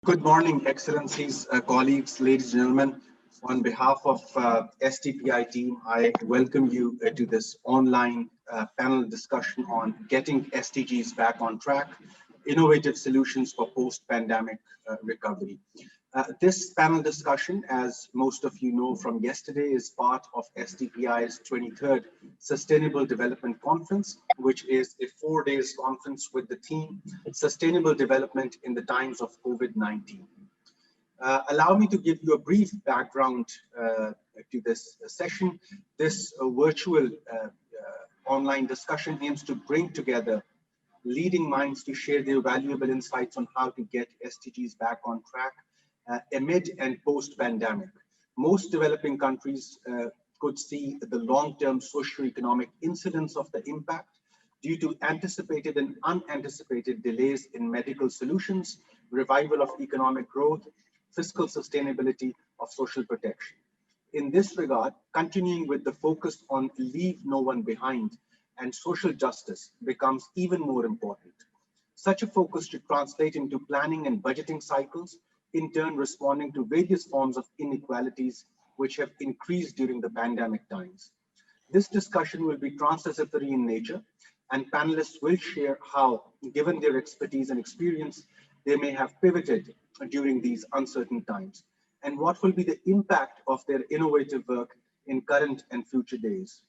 Good morning, Excellencies, colleagues, ladies and gentlemen. On behalf of SDPI team, I welcome you to this online panel discussion on getting SDGs back on track, innovative solutions for post-pandemic recovery. This panel discussion, as most of you know from yesterday, is part of SDPI's 23rd Sustainable Development Conference, which is a 4-day conference with the theme Sustainable Development in the Times of COVID-19. Allow me to give you a brief background to this session. This virtual online discussion aims to bring together leading minds to share their valuable insights on how to get SDGs back on track amid and post-pandemic. Most developing countries could see the long-term socio-economic incidence of the impact due to anticipated and unanticipated delays in medical solutions, revival of economic growth, fiscal sustainability of social protection. In this regard, continuing with the focus on leave no one behind and social justice becomes even more important. Such a focus should translate into planning and budgeting cycles, in turn responding to various forms of inequalities which have increased during the pandemic times. This discussion will be transdisciplinary in nature, and panelists will share how, given their expertise and experience, they may have pivoted during these uncertain times, and what will be the impact of their innovative work in current and future days.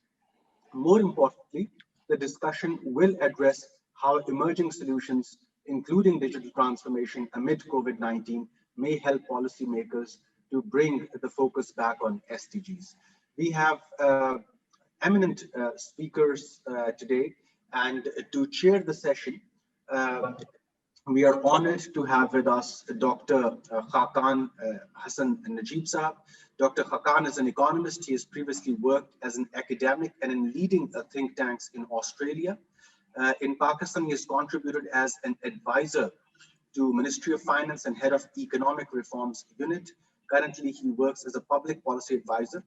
More importantly, the discussion will address how emerging solutions, including digital transformation amid COVID-19, may help policymakers to bring the focus back on SDGs. We have eminent speakers today, and to chair the session, we are honored to have with us Dr. Khaqan Najeeb Sahab. Dr. Khaqan is an economist. He has previously worked as an academic and in leading think tanks in Australia. In Pakistan, he has contributed as an advisor to Ministry of Finance and head of Economic Reforms Unit. Currently, he works as a public policy advisor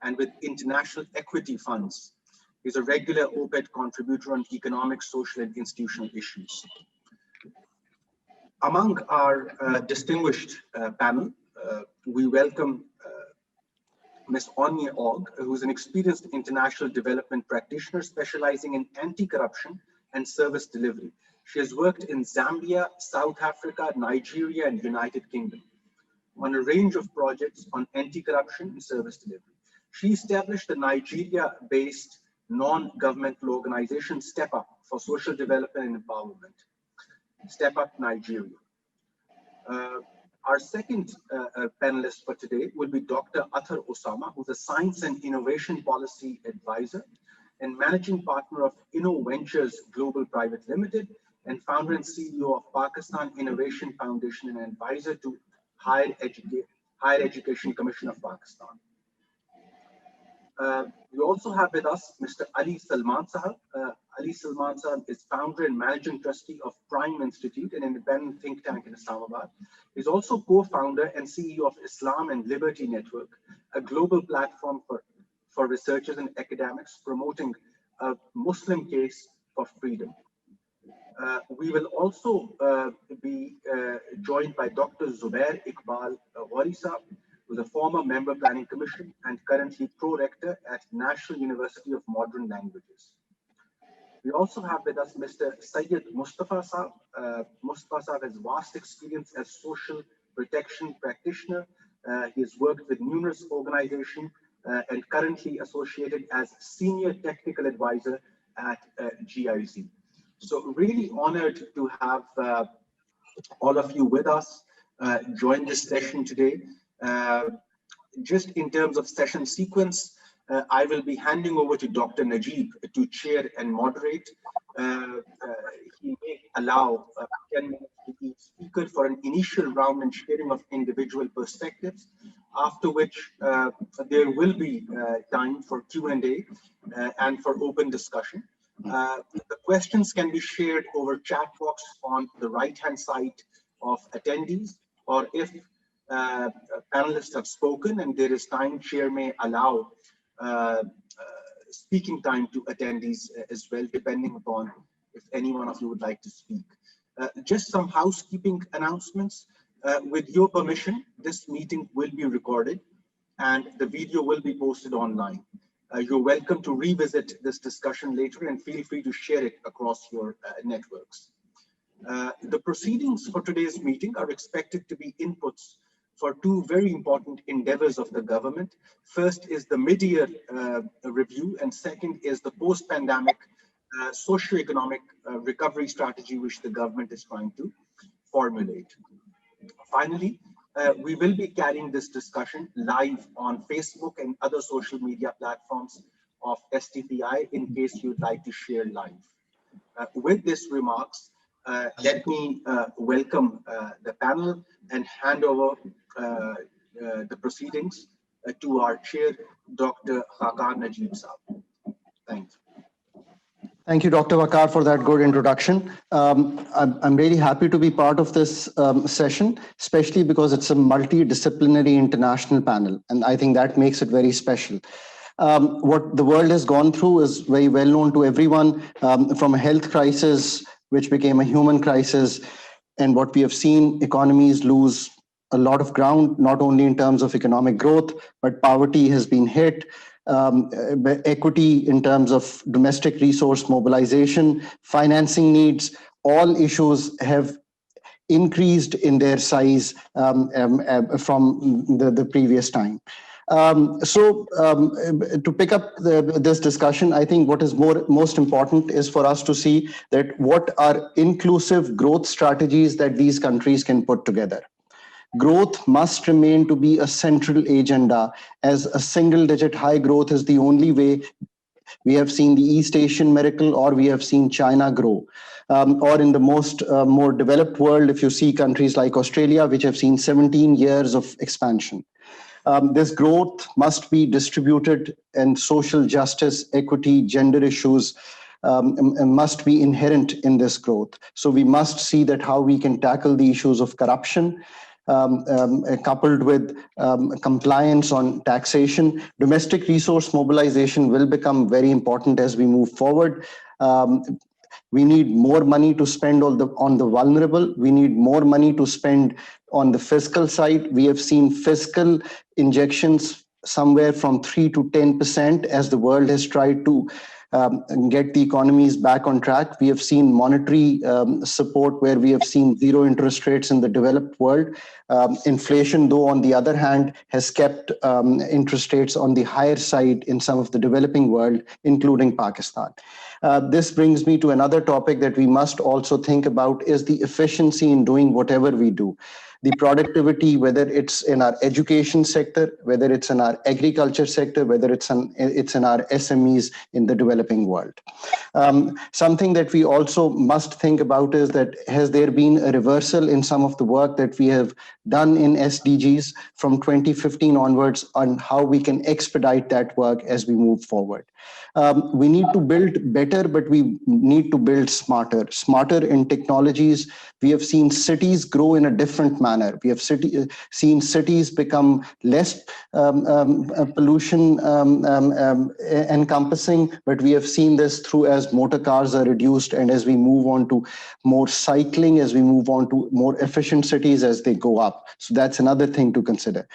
and with international equity funds. He's a regular op-ed contributor on economic, social, and institutional issues. Among our distinguished panel, we welcome Ms. Onyinye Ough, who is an experienced international development practitioner specializing in anti-corruption and service delivery. She has worked in Zambia, South Africa, Nigeria, and United Kingdom on a range of projects on anti-corruption and service delivery. She established the Nigeria-based non-governmental organization Step Up for social development and empowerment. Step Up Nigeria. Our second panelist for today will be Dr. Athar Osama, who's a science and innovation policy advisor and managing partner of InnoVentures Global Private Limited and founder and CEO of Pakistan Innovation Foundation and advisor to Higher Education Commission of Pakistan. We also have with us Mr. Ali Salman Sahab. Ali Salman Sahab is founder and managing trustee of Prime Institute, an independent think tank in Islamabad. He's also co-founder and CEO of Islam and Liberty Network, a global platform for researchers and academics promoting a Muslim case for freedom. We will also be joined by Dr. Zubair Iqbal Ghouri, who's a former member planning commission and currently pro-rector at National University of Modern Languages. We also have with us Mr. Syed Mustafa Sahab. Mustafa Sahab has vast experience as social protection practitioner. He has worked with numerous organizations and currently associated as senior technical advisor at GIZ. So really honored to have all of you with us join this session today. Just in terms of session sequence, I will be handing over to Dr. Najeeb to chair and moderate. He may allow 10 minutes to each speaker for an initial round and sharing of individual perspectives, after which there will be time for Q&A and for open discussion. The questions can be shared over chat box on the right-hand side of attendees, or if panelists have spoken and there is time, chair may allow speaking time to attendees as well, depending upon if any one of you would like to speak. Just some housekeeping announcements. With your permission, this meeting will be recorded and the video will be posted online. You're welcome to revisit this discussion later and feel free to share it across your networks. The proceedings for today's meeting are expected to be inputs for two very important endeavors of the government. First is the mid-year review, and second is the post-pandemic socio-economic recovery strategy which the government is trying to formulate. Finally, we will be carrying this discussion live on Facebook and other social media platforms of SDPI in case you'd like to share live. With these remarks, let me welcome the panel and hand over the proceedings to our chair, Dr. Khaqan Najeeb Sahab. Thank you. Thank you, Dr. Vaqar, for that good introduction. I'm really happy to be part of this session, especially because it's a multidisciplinary international panel, and I think that makes it very special. What the world has gone through is very well known to everyone, from a health crisis, which became a human crisis, and what we have seen, economies lose a lot of ground, not only in terms of economic growth, but poverty has been hit. Equity in terms of domestic resource mobilization, financing needs, all issues have increased in their size from the previous time. To pick up this discussion, I think what is most important is for us to see that what are inclusive growth strategies that these countries can put together. Growth must remain to be a central agenda, as a single-digit high growth is the only way. We have seen the East Asian miracle, or we have seen China grow. Or in the more developed world, if you see countries like Australia, which have seen 17 years of expansion. This growth must be distributed, and social justice, equity, gender issues must be inherent in this growth. So we must see that how we can tackle the issues of corruption, coupled with compliance on taxation. Domestic resource mobilization will become very important as we move forward. We need more money to spend on the vulnerable. We need more money to spend on the fiscal side. We have seen fiscal injections somewhere from 3 to 10% as the world has tried to get the economies back on track. We have seen monetary support where we have seen zero interest rates in the developed world. Inflation, though, on the other hand, has kept interest rates on the higher side in some of the developing world, including Pakistan. This brings me to another topic that we must also think about is the efficiency in doing whatever we do. The productivity, whether it's in our education sector, whether it's in our agriculture sector, whether it's in our SMEs in the developing world. Something that we also must think about is that has there been a reversal in some of the work that we have done in SDGs from 2015 onwards on how we can expedite that work as we move forward. We need to build better, but we need to build smarter. Smarter in technologies. We have seen cities grow in a different manner. We have seen cities become less pollution encompassing, but we have seen this through as motor cars are reduced and as we move on to more cycling, as we move on to more efficient cities as they go up. So that's another thing to consider.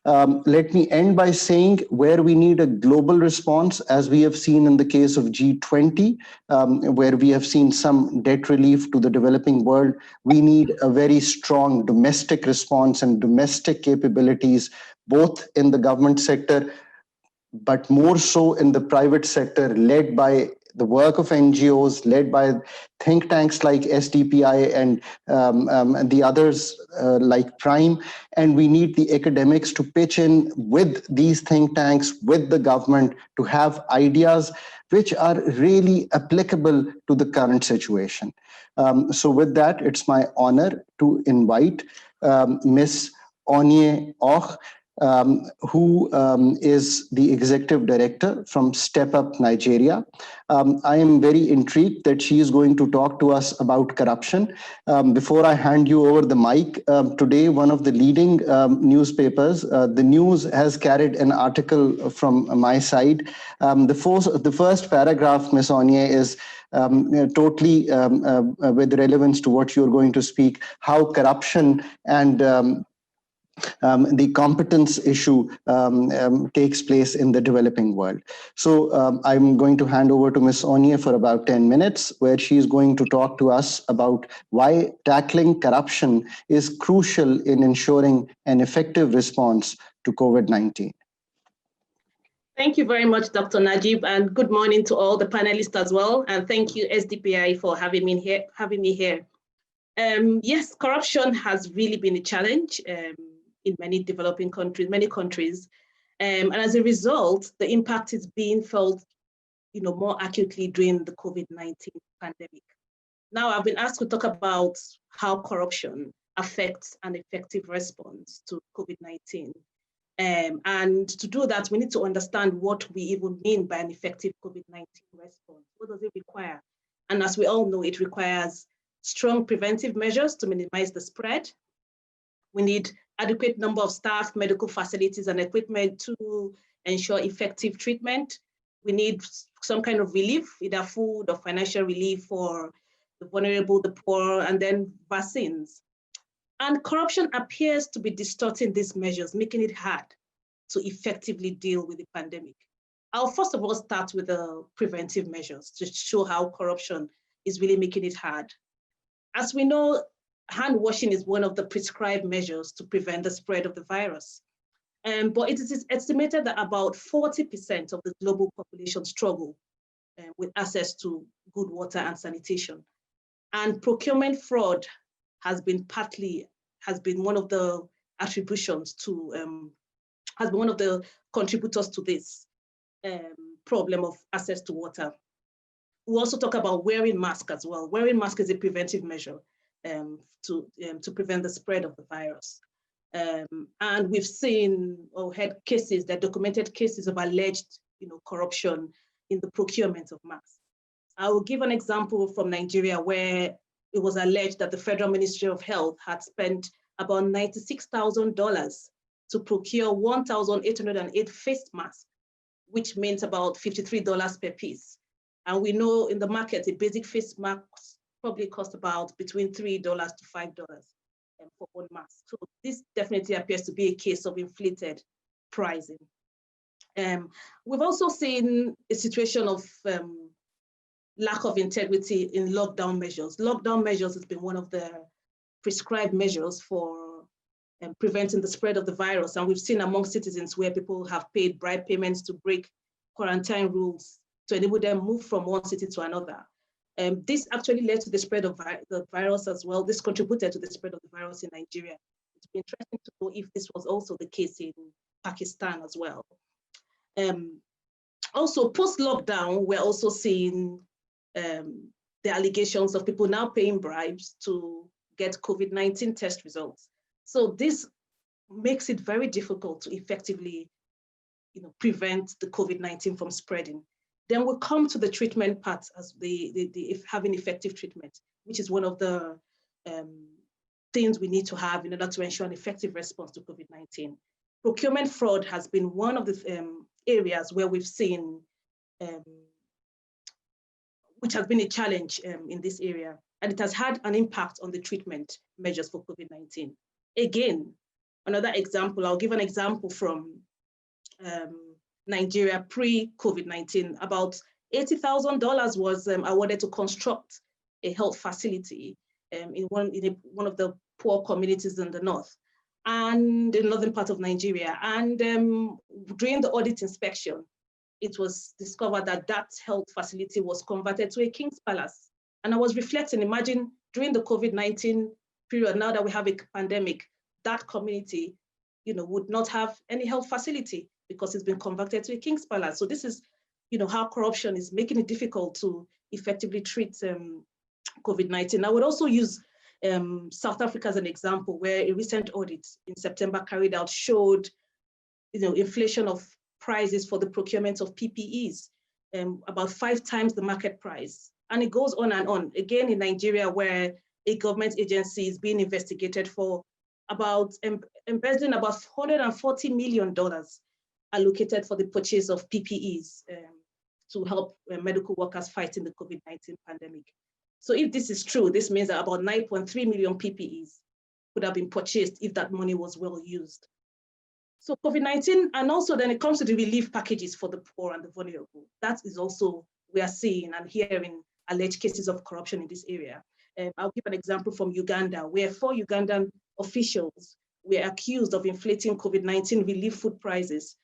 Let me end by saying where we need a global response, as we have seen in the case of G20, where we have seen some debt relief to the developing world, we need a very strong domestic response and domestic capabilities, both in the government sector, but more so in the private sector, led by the work of NGOs, led by think tanks like SDPI and the others like Prime. And we need the academics to pitch in with these think tanks, with the government, to have ideas which are really applicable to the current situation. So with that, it's my honor to invite Ms. Onyinye Ough, who is the executive director from Step Up Nigeria. I am very intrigued that she is going to talk to us about corruption. Before I hand you over the mic, today one of the leading newspapers, The News, has carried an article from my side. The first paragraph, Ms. Onyinye, is totally with relevance to what you're going to speak, how corruption and the competence issue takes place in the developing world. So I'm going to hand over to Ms. Onyinye for about 10 minutes, where she's going to talk to us about why tackling corruption is crucial in ensuring an effective response to COVID-19. Thank you very much, Dr. Najeeb, and good morning to all the panelists as well. And thank you, SDPI, for having me here. Yes, corruption has really been a challenge in many developing countries, and as a result, the impact is being felt, more acutely during the COVID-19 pandemic. Now, I've been asked to talk about how corruption affects an effective response to COVID-19. And to do that, we need to understand what we even mean by an effective COVID-19 response. What does it require? And as we all know, it requires strong preventive measures to minimize the spread. We need adequate number of staff, medical facilities, and equipment to ensure effective treatment. We need some kind of relief, either food or financial relief for the vulnerable, the poor, and then vaccines. And corruption appears to be distorting these measures, making it hard to effectively deal with the pandemic. I'll first of all start with the preventive measures to show how corruption is really making it hard. As we know, hand washing is one of the prescribed measures to prevent the spread of the virus. But it is estimated that about 40% of the global population struggle with access to good water and sanitation. And procurement fraud has been one of the attributions to, has been one of the contributors to this problem of access to water. We also talk about wearing masks as well. Wearing masks is a preventive measure to prevent the spread of the virus. And we've seen or had cases, that documented cases of alleged corruption in the procurement of masks. I will give an example from Nigeria where it was alleged that the Federal Ministry of Health had spent about $96,000 to procure 1,808 face masks, which means about $53 per piece. And we know in the market, a basic face mask probably cost about between $3 to $5 for one mask. So this definitely appears to be a case of inflated pricing. We've also seen a situation of lack of integrity in lockdown measures. Lockdown measures has been one of the prescribed measures for preventing the spread of the virus. And we've seen among citizens where people have paid bribe payments to break quarantine rules to enable them move from one city to another. This actually led to the spread of the virus as well. This contributed to the spread of the virus in Nigeria. It's been interesting to know if this was also the case in Pakistan as well. Also, post-lockdown, we're also seeing the allegations of people now paying bribes to get COVID-19 test results. So this makes it very difficult to effectively prevent the COVID-19 from spreading. Then we'll come to the treatment part as having effective treatment, which is one of the things we need to have in order to ensure an effective response to COVID-19. Procurement fraud has been one of the areas where we've seen, which has been a challenge in this area, and it has had an impact on the treatment measures for COVID-19. Again, another example, I'll give an example from Nigeria pre-COVID-19. About $80,000 was awarded to construct a health facility in one of the poor communities in the north and the northern part of Nigeria. And during the audit inspection, it was discovered that that health facility was converted to a king's palace. And I was reflecting, imagine during the COVID-19 period, now that we have a pandemic, that community would not have any health facility because it's been converted to a king's palace. So this is how corruption is making it difficult to effectively treat COVID-19. I would also use South Africa as an example, where a recent audit in September carried out showed inflation of prices for the procurement of PPEs, about 5 times the market price. And it goes on and on. Again, in Nigeria, where a government agency is being investigated for about embezzling about $140 million allocated for the purchase of PPEs to help medical workers fighting the COVID-19 pandemic. So if this is true, this means that about 9.3 million PPEs could have been purchased if that money was well used. So COVID-19, and also then it comes to the relief packages for the poor and the vulnerable. That is also, we are seeing and hearing alleged cases of corruption in this area. I'll give an example from Uganda, where 4 Ugandan officials were accused of inflating COVID-19 relief food prices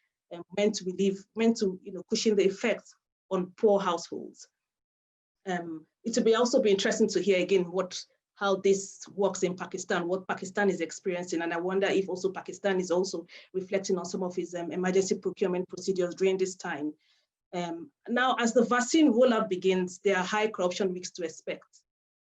meant to cushion the effects on poor households. It will also be interesting to hear again how this works in Pakistan, what Pakistan is experiencing. And I wonder if also Pakistan is also reflecting on some of its emergency procurement procedures during this time. Now, as the vaccine rollout begins, there are high corruption risks to expect.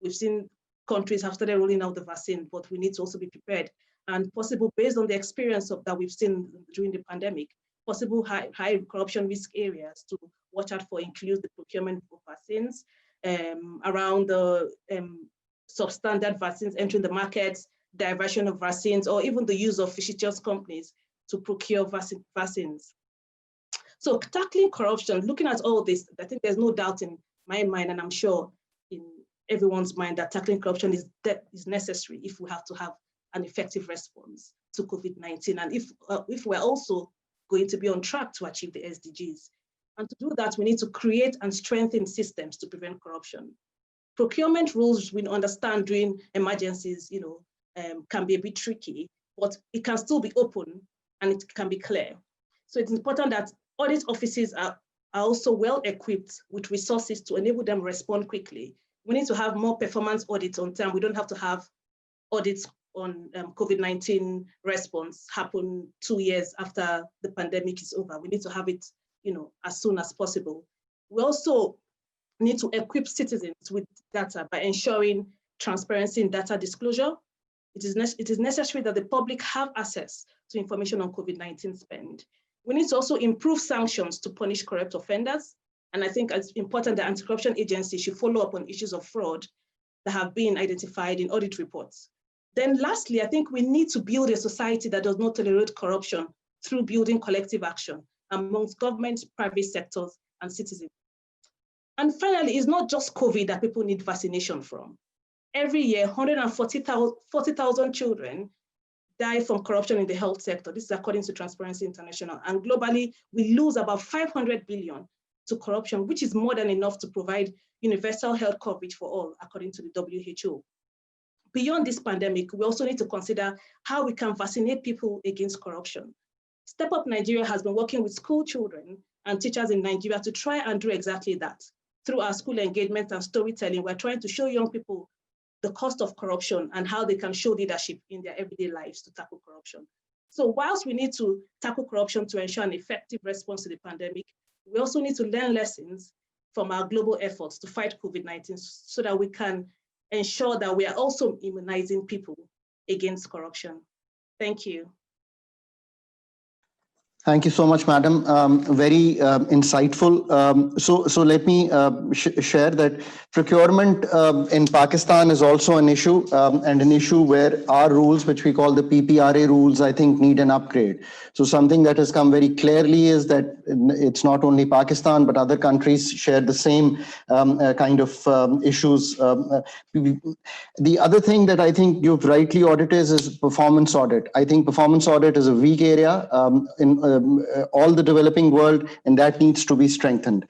We've seen countries have started rolling out the vaccine, but we need to also be prepared and possible, based on the experience that we've seen during the pandemic, possible high corruption risk areas to watch out for include the procurement of vaccines, around the substandard vaccines entering the markets, diversion of vaccines, or even the use of fictitious companies to procure vaccines. So tackling corruption, looking at all this, I think there's no doubt in my mind, and I'm sure in everyone's mind, that tackling corruption is necessary if we have to have an effective response to COVID-19, and if we're also going to be on track to achieve the SDGs. And to do that, we need to create and strengthen systems to prevent corruption. Procurement rules, we understand during emergencies, can be a bit tricky, but it can still be open and it can be clear. So it's important that audit offices are also well equipped with resources to enable them to respond quickly. We need to have more performance audits on time. We don't have to have audits on COVID-19 response happen 2 years after the pandemic is over. We need to have it, as soon as possible. We also need to equip citizens with data by ensuring transparency in data disclosure. It is necessary that the public have access to information on COVID-19 spend. We need to also improve sanctions to punish corrupt offenders. And I think it's important that anti-corruption agencies should follow up on issues of fraud that have been identified in audit reports. Then lastly, I think we need to build a society that does not tolerate corruption through building collective action amongst government, private sectors, and citizens. And finally, it's not just COVID that people need vaccination from. Every year, 140,000 children die from corruption in the health sector. This is according to Transparency International. And globally, we lose about 500 billion to corruption, which is more than enough to provide universal health coverage for all, according to the WHO. Beyond this pandemic, we also need to consider how we can vaccinate people against corruption. Step Up Nigeria has been working with school children and teachers in Nigeria to try and do exactly that. Through our school engagement and storytelling, we're trying to show young people the cost of corruption and how they can show leadership in their everyday lives to tackle corruption. So whilst we need to tackle corruption to ensure an effective response to the pandemic, we also need to learn lessons from our global efforts to fight COVID-19 so that we can ensure that we are also immunizing people against corruption. Thank you. Thank you so much, madam. Very insightful. So let me share that procurement in Pakistan is also an issue, and an issue where our rules, which we call the PPRA rules, I think need an upgrade. So something that has come very clearly is that it's not only Pakistan, but other countries share the same kind of issues. The other thing that I think you've rightly audited is performance audit. I think performance audit is a weak area in all the developing world, and that needs to be strengthened.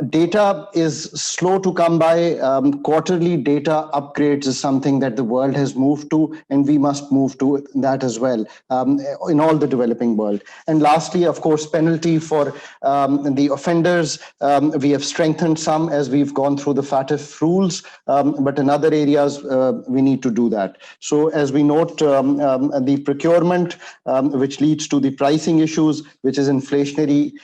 Data is slow to come by. Quarterly data upgrades is something that the world has moved to, and we must move to that as well in all the developing world. And lastly, of course, penalty for the offenders. We have strengthened some as we've gone through the FATF rules, but in other areas, we need to do that. So as we note, the procurement, which leads to the pricing issues, which is inflationary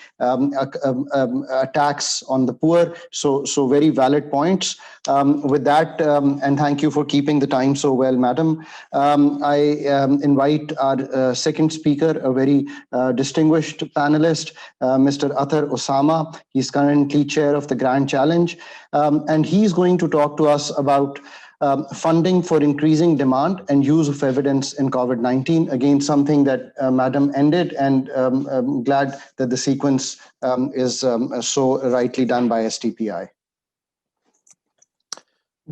tax on the poor. So very valid points. With that, and thank you for keeping the time so well, madam. I invite our second speaker, a very distinguished panelist, Mr. Athar Osama. He's currently chair of the Grand Challenge, and he's going to talk to us about funding for increasing demand and use of evidence in COVID-19. Again, something that Madam ended, and I'm glad that the sequence is so rightly done by SDPI.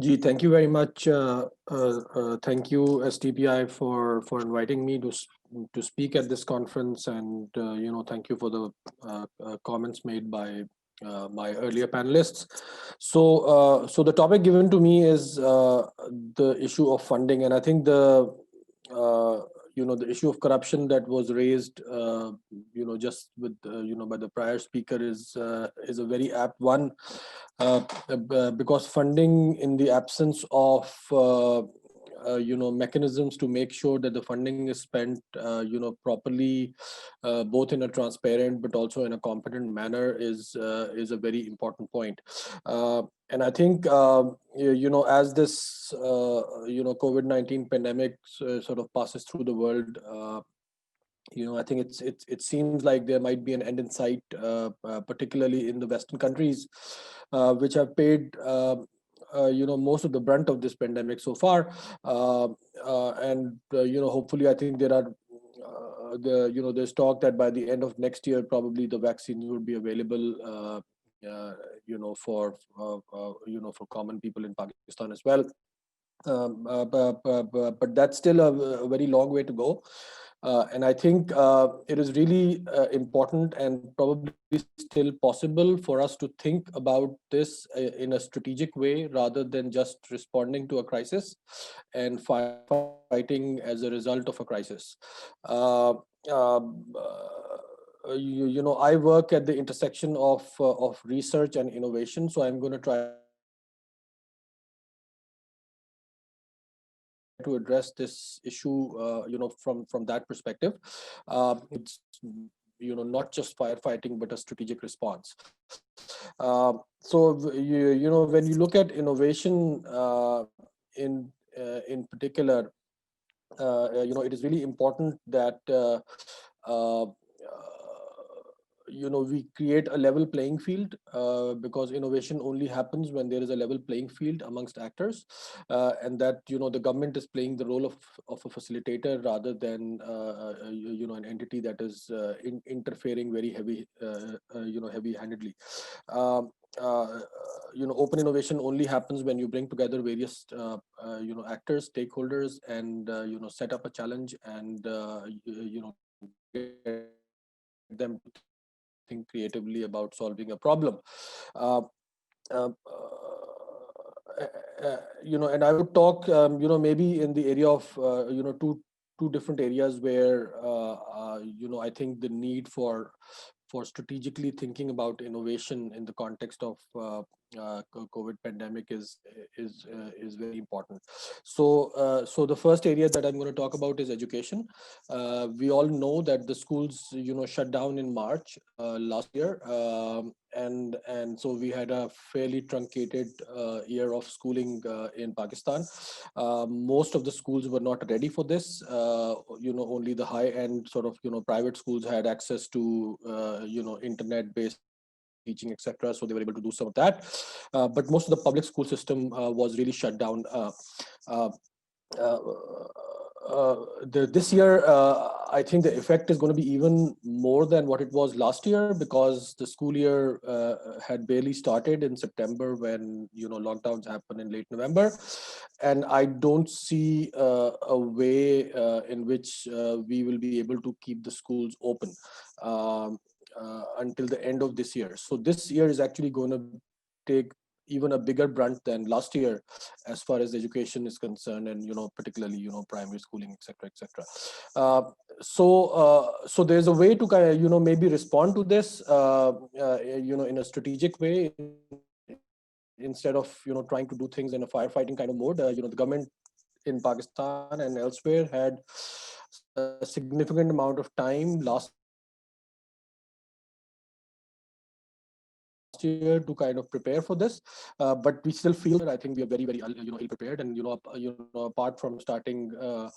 Thank you very much. Thank you, SDPI, for inviting me to speak at this conference, and thank you for the comments made by my earlier panelists. So the topic given to me is the issue of funding, and I think the issue of corruption that was raised, just with by the prior speaker is a very apt one, because funding in the absence of mechanisms to make sure that the funding is spent properly, both in a transparent but also in a competent manner, is a very important point. And I think as this COVID-19 pandemic sort of passes through the world, I think it seems like there might be an end in sight, particularly in the Western countries, which have paid most of the brunt of this pandemic so far, and hopefully, I think there are there's talk that by the end of next year, probably the vaccines will be available, for common people in Pakistan as well. But that's still a very long way to go. And I think it is really important and probably still possible for us to think about this in a strategic way, rather than just responding to a crisis and fighting as a result of a crisis. I work at the intersection of research and innovation, so I'm going to try to address this issue, from that perspective. It's not just firefighting, but a strategic response. So when you look at innovation in particular, it is really important that we create a level playing field, because innovation only happens when there is a level playing field amongst actors, and that the government is playing the role of a facilitator, rather than an entity that is interfering very heavy-handedly. Open innovation only happens when you bring together various actors, stakeholders, and set up a challenge, and get them to think creatively about solving a problem. And I would talk, maybe in the area of two different areas where I think the need for strategically thinking about innovation in the context of COVID pandemic is very important. So the first area that I'm going to talk about is education. We all know that the schools shut down in March last year, and so we had a fairly truncated year of schooling in Pakistan. Most of the schools were not ready for this. Only the high end sort of private schools had access to internet based teaching, etc. So they were able to do some of that. But most of the public school system was really shut down. This year, I think the effect is going to be even more than what it was last year, because the school year had barely started in September, when lockdowns happened in late November, and I don't see a way in which we will be able to keep the schools open until the end of this year. So this year is actually going to take even a bigger brunt than last year as far as education is concerned, and particularly primary schooling, etc. So there's a way to kind of maybe respond to this in a strategic way, instead of trying to do things in a firefighting kind of mode. The government in Pakistan and elsewhere had a significant amount of time last year to kind of prepare for this, but we still feel that I think we are very ill prepared. And apart from starting a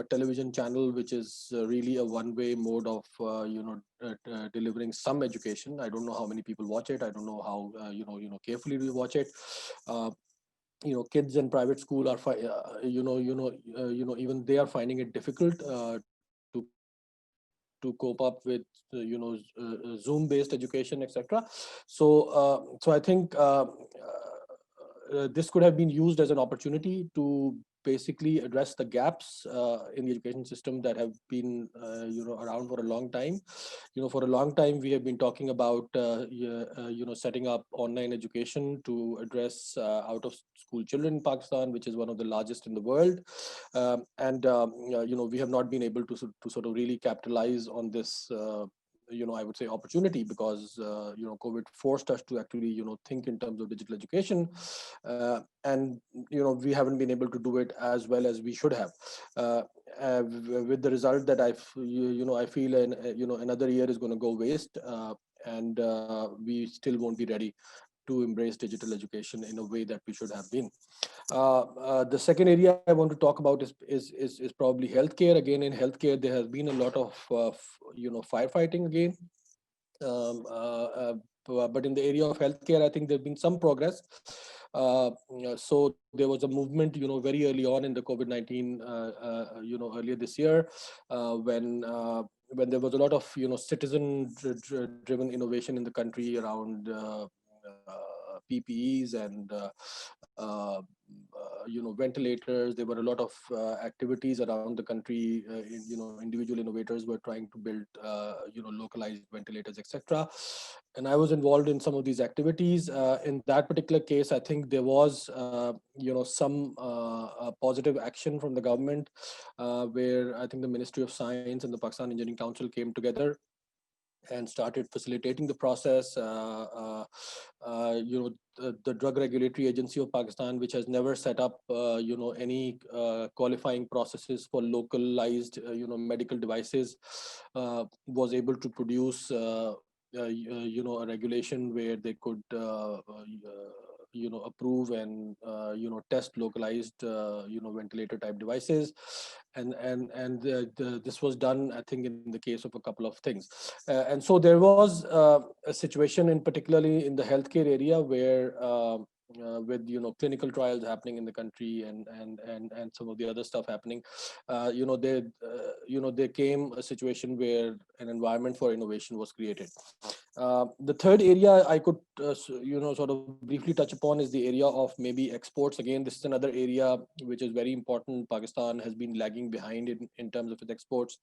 television channel which is really a one-way mode of delivering some education, I don't know how many people watch it, I don't know how carefully we watch it, kids in private school are, even they are finding it difficult to cope up with Zoom-based education, etc. So I think this could have been used as an opportunity to basically address the gaps in the education system that have been around for a long time. For a long time we have been talking about setting up online education to address out of school children in Pakistan, which is one of the largest in the world. We have not been able to sort of really capitalize on this I would say opportunity, because COVID forced us to actually think in terms of digital education, and we haven't been able to do it as well as we should have, with the result that I feel another year is going to go waste, and we still won't be ready to embrace digital education in a way that we should have been. The second area I want to talk about is probably healthcare. Again, in healthcare, there has been a lot of firefighting again. But in the area of healthcare, I think there's been some progress. So there was a movement, very early on in the COVID-19, earlier this year, when there was a lot of, citizen-driven innovation in the country around PPEs and ventilators. There were a lot of activities around the country. Individual innovators were trying to build localized ventilators, etc. And I was involved in some of these activities. In that particular case, I think there was some positive action from the government, where I think the Ministry of Science and the Pakistan Engineering Council came together and started facilitating the process. The Drug Regulatory Agency of Pakistan, which has never set up, any qualifying processes for localized, medical devices, was able to produce, a regulation where they could, approve and test localized ventilator type devices, and this was done, I think, in the case of a couple of things, and so there was a situation in particularly in the healthcare area where with clinical trials happening in the country and some of the other stuff happening, there came a situation where an environment for innovation was created. The third area I could sort of briefly touch upon is the area of maybe exports. Again, this is another area which is very important. Pakistan has been lagging behind in terms of its exports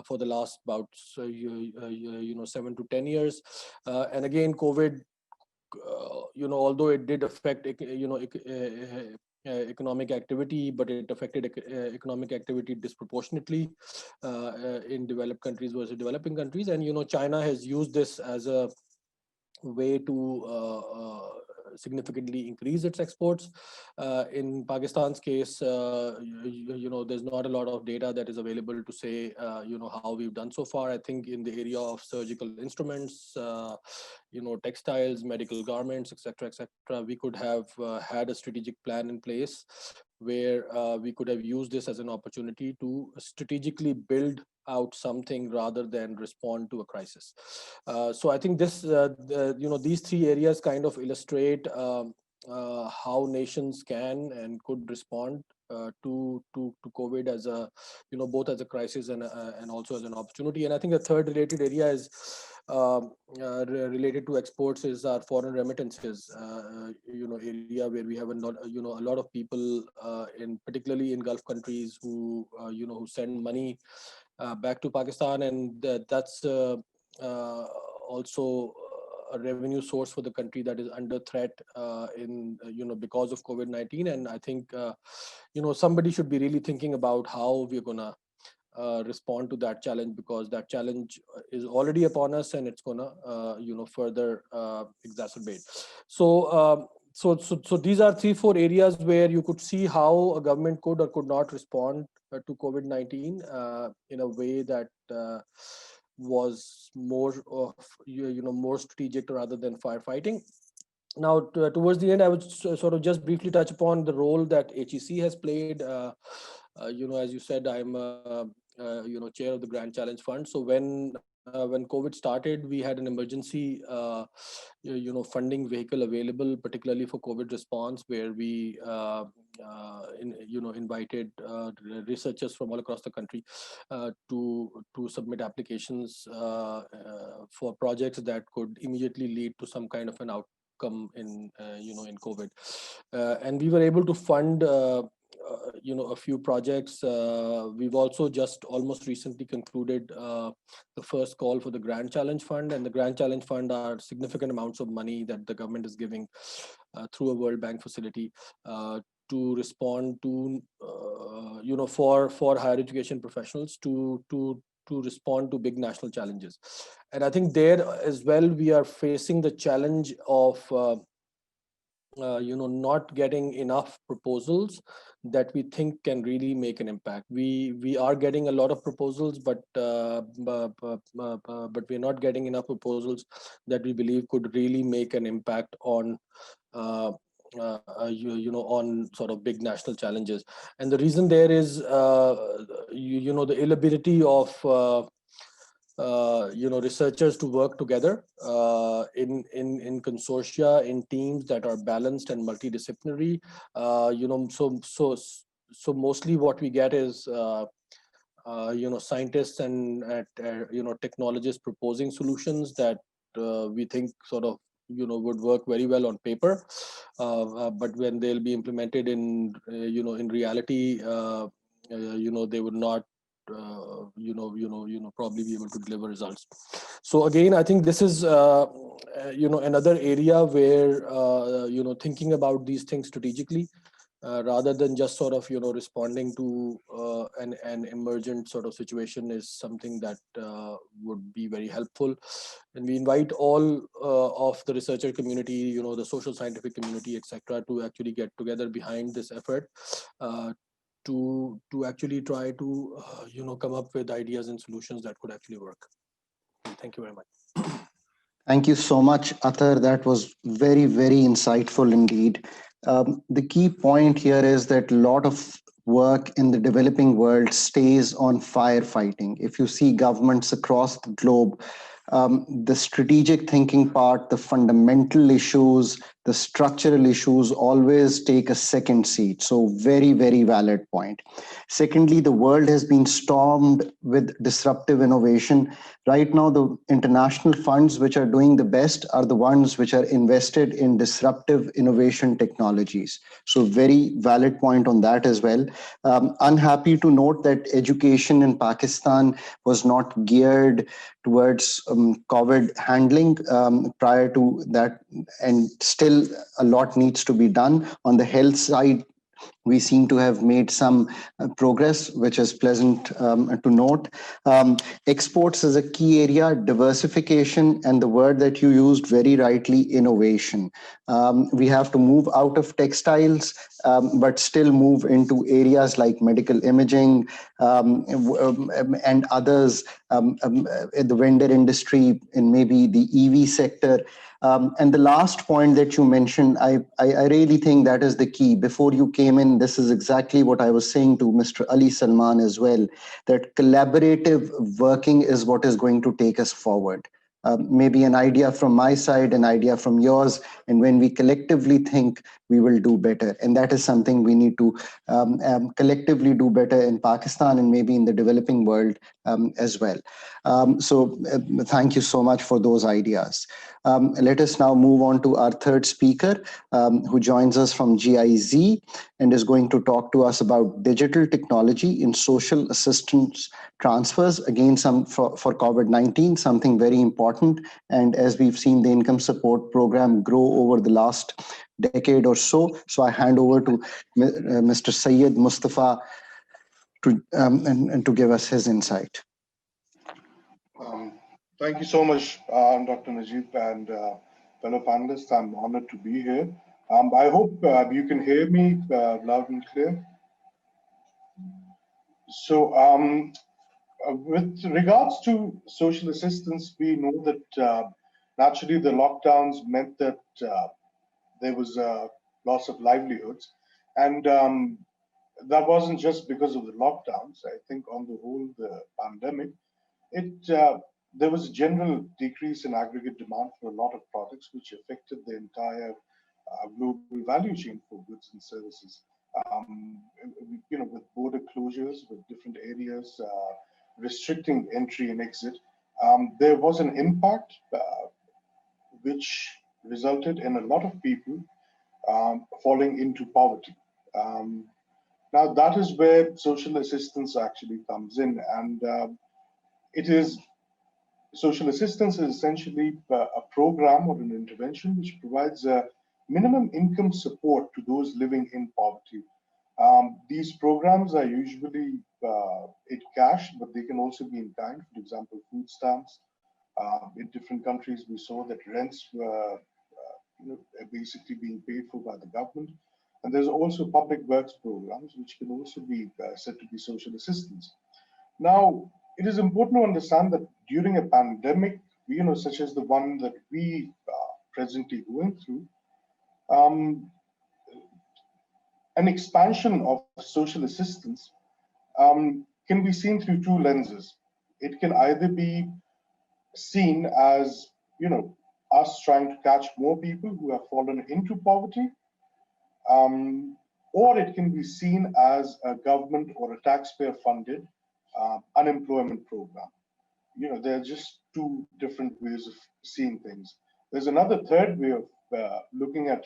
for the last about 7 to 10 years, and again COVID, although it did affect economic activity, but it affected economic activity disproportionately in developed countries versus developing countries. And China has used this as a way to significantly increase its exports. In Pakistan's case, there's not a lot of data that is available to say, how we've done so far. I think in the area of surgical instruments, textiles, medical garments, etc., we could have had a strategic plan in place where we could have used this as an opportunity to strategically build out something rather than respond to a crisis. So I think this, these three areas kind of illustrate how nations can and could respond to COVID as a, both as a crisis and also as an opportunity. And I think the third related area is related to exports is our foreign remittances, area where we have a lot of people in particularly in Gulf countries who who send money back to Pakistan, and that's also a revenue source for the country that is under threat in because of COVID-19. And I think somebody should be really thinking about how we're gonna respond to that challenge, because that challenge is already upon us and it's gonna further exacerbate. So so these are 3-4 areas where you could see how a government could or could not respond to COVID-19 in a way that was more of more strategic rather than firefighting. Now, towards the end, I would sort of just briefly touch upon the role that HEC has played. As you said, I'm chair of the Grand Challenge Fund. So when when COVID started, we had an emergency, funding vehicle available, particularly for COVID response, where we, invited researchers from all across the country to submit applications for projects that could immediately lead to some kind of an outcome in COVID, and we were able to fund. A few projects. We've also just almost recently concluded the first call for the Grand Challenge Fund, and the Grand Challenge Fund are significant amounts of money that the government is giving through a World Bank facility to respond to, for higher education professionals to respond to big national challenges. And I think there as well, we are facing the challenge of not getting enough proposals that we think can really make an impact. We are getting a lot of proposals, but we're not getting enough proposals that we believe could really make an impact on on sort of big national challenges. And the reason there is the inability of researchers to work together in consortia, in teams that are balanced and multidisciplinary. So mostly what we get is scientists and technologists proposing solutions that we think sort of would work very well on paper, but when they'll be implemented in in reality, they would not probably be able to deliver results. So again, I think this is another area where thinking about these things strategically rather than just sort of responding to an emergent sort of situation is something that would be very helpful. And we invite all of the researcher community, the social scientific community, etc., to actually get together behind this effort to actually try to come up with ideas and solutions that could actually work. Thank you very much. Thank you so much, Athar. That was very, very insightful indeed. The key point here is that a lot of work in the developing world stays on firefighting. If you see governments across the globe, the strategic thinking part, the fundamental issues, the structural issues always take a second seat. So very, very valid point. Secondly, the world has been stormed with disruptive innovation. Right now, the international funds which are doing the best are the ones which are invested in disruptive innovation technologies. So very valid point on that as well. Unhappy to note that education in Pakistan was not geared towards COVID handling prior to that, and still a lot needs to be done. On the health side, we seem to have made some progress, which is pleasant to note. Exports is a key area, diversification, and the word that you used very rightly, innovation. We have to move out of textiles, but still move into areas like medical imaging and others, the vendor industry, and maybe the EV sector. And the last point that you mentioned, I really think that is the key. Before you came in, this is exactly what I was saying to Mr. Ali Salman as well, that collaborative working is what is going to take us forward. Maybe an idea from my side, an idea from yours, and when we collectively think, we will do better. And that is something we need to collectively do better in Pakistan and maybe in the developing world as well. So thank you so much for those ideas. Let us now move on to our third speaker, who joins us from GIZ and is going to talk to us about digital technology in social assistance transfers. Again, for COVID-19, something very important. And as we've seen the income support program grow over the last decade or so. So I hand over to Mr. Syed Mustafa to give us his insight. Thank you so much, Dr. Najeeb and fellow panelists. I'm honored to be here. I hope you can hear me loud and clear. So with regards to social assistance, we know that naturally the lockdowns meant that there was a loss of livelihoods. And that wasn't just because of the lockdowns. I think on the whole, the pandemic, it there was a general decrease in aggregate demand for a lot of products, which affected the entire global value chain for goods and services. With border closures, with different areas restricting entry and exit, there was an impact which resulted in a lot of people falling into poverty. Now that is where social assistance actually comes in, and social assistance is essentially a program or an intervention which provides a minimum income support to those living in poverty. These programs are usually in cash, but they can also be in kind. For example, food stamps. In different countries, we saw that rents were basically being paid for by the government. And there's also public works programs, which can also be said to be social assistance. Now, it is important to understand that during a pandemic, such as the one that we are presently going through, an expansion of social assistance can be seen through two lenses. It can either be seen as, us trying to catch more people who have fallen into poverty, or it can be seen as a government or a taxpayer-funded unemployment program. There are just two different ways of seeing things. There's another third way of looking at,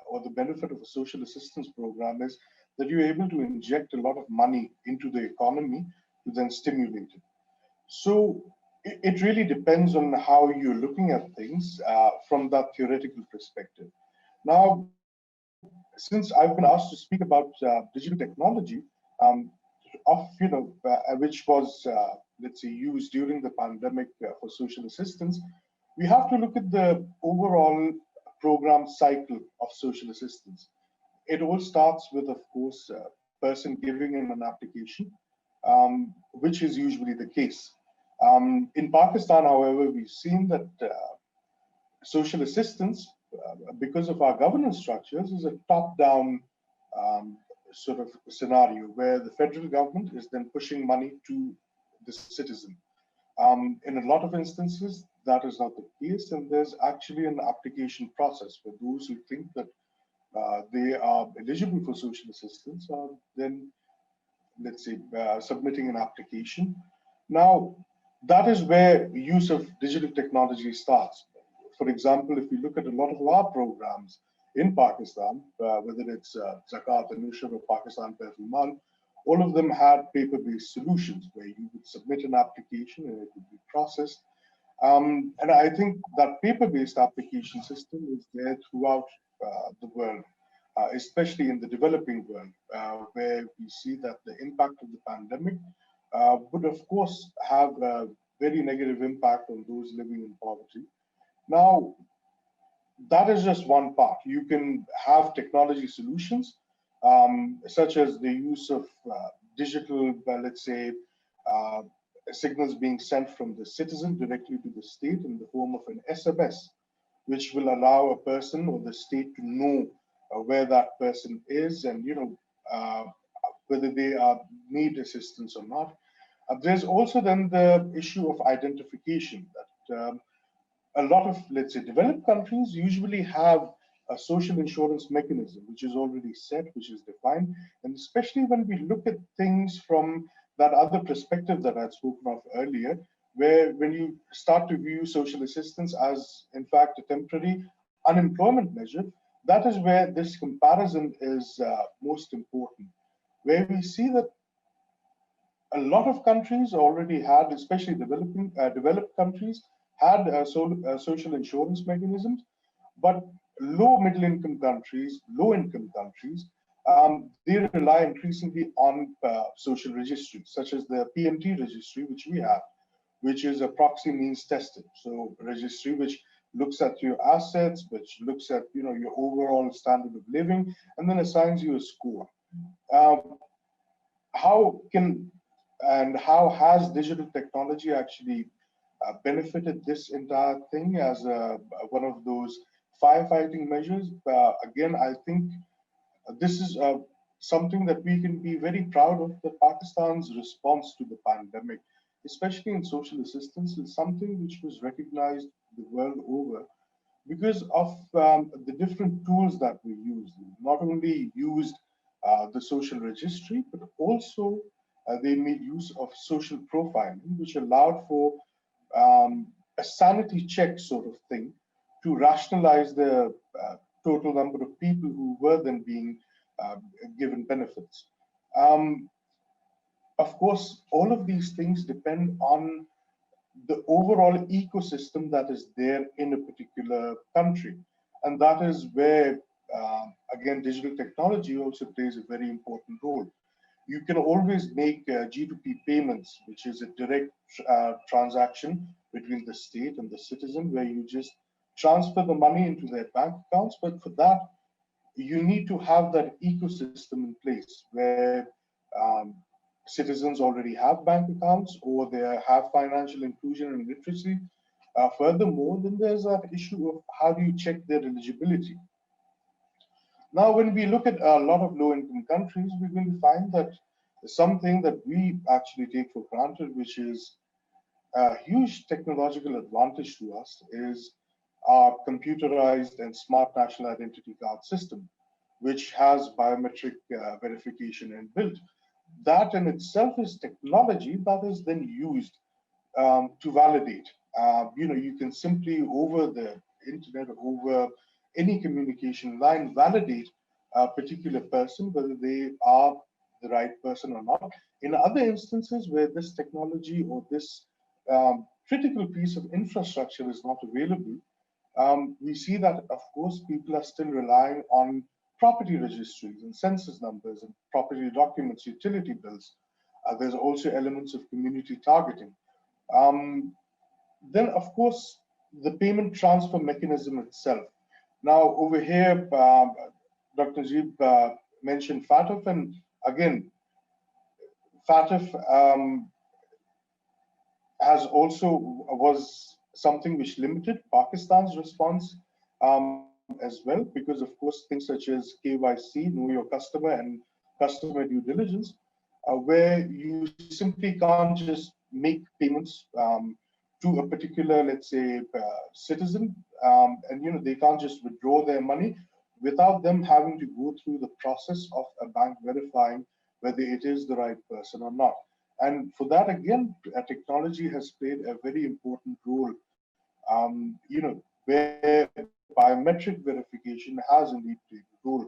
or the benefit of a social assistance program is that you're able to inject a lot of money into the economy to then stimulate it. So it really depends on how you're looking at things from that theoretical perspective. Now, since I've been asked to speak about digital technology, which was, let's say, used during the pandemic for social assistance, we have to look at the overall program cycle of social assistance. It all starts with, of course, a person giving in an application, which is usually the case. In Pakistan, however, we've seen that social assistance, because of our governance structures, is a top-down sort of scenario where the federal government is then pushing money to the citizen. In a lot of instances, that is not the case, and there's actually an application process for those who think that they are eligible for social assistance, are then, let's say, submitting an application. Now, that is where use of digital technology starts. For example, if you look at a lot of our programs in Pakistan, whether it's Zakat and Nushr or Pakistan Perumal, all of them had paper-based solutions where you would submit an application and it would be processed. And I think that paper-based application system is there throughout the world, especially in the developing world, where we see that the impact of the pandemic would, of course, have a very negative impact on those living in poverty. Now, that is just one part. You can have technology solutions, such as the use of digital, let's say, signals being sent from the citizen directly to the state in the form of an SMS, which will allow a person or the state to know where that person is and, whether they need assistance or not. There's also then the issue of identification that a lot of, let's say, developed countries usually have a social insurance mechanism, which is already set, which is defined. And especially when we look at things from that other perspective that I'd spoken of earlier, where when you start to view social assistance as, in fact, a temporary unemployment measure, that is where this comparison is most important, where we see that a lot of countries already had, especially developed countries, had social insurance mechanisms, but low middle income countries, low income countries, they rely increasingly on social registries, such as the PMT registry, which we have, which is a proxy means tested. So a registry which looks at your assets, which looks at your overall standard of living, and then assigns you a score. How has digital technology actually benefited this entire thing as one of those firefighting measures? Again, I think this is something that we can be very proud of, the Pakistan's response to the pandemic. especially in social assistance, is something which was recognized the world over because of the different tools that we used. Not only used the social registry, but also they made use of social profiling, which allowed for a sanity check sort of thing to rationalize the total number of people who were then being given benefits. Of course, all of these things depend on the overall ecosystem that is there in a particular country. And that is where, again, digital technology also plays a very important role. You can always make G2P payments, which is a direct transaction between the state and the citizen, where you just transfer the money into their bank accounts. But for that, you need to have that ecosystem in place where citizens already have bank accounts or they have financial inclusion and literacy. Furthermore, then there's that issue of how do you check their eligibility. Now, when we look at a lot of low-income countries, we're going to find that something that we actually take for granted, which is a huge technological advantage to us, is our computerized and smart national identity card system, which has biometric verification inbuilt. That in itself is technology that is then used to validate. You can simply over the internet, over any communication line, validate a particular person, whether they are the right person or not. In other instances where this technology or this critical piece of infrastructure is not available, we see that, of course, people are still relying on property registries and census numbers and property documents, utility bills. There's also elements of community targeting. Then, of course, the payment transfer mechanism itself. Now, over here, Dr. Najeeb mentioned FATF, and again, FATF was something which limited Pakistan's response as well, because of course things such as KYC, know your customer, and customer due diligence, where you simply can't just make payments to a particular, let's say, citizen, and they can't just withdraw their money without them having to go through the process of a bank verifying whether it is the right person or not. And for that, again, technology has played a very important role, where biometric verification has indeed played a role.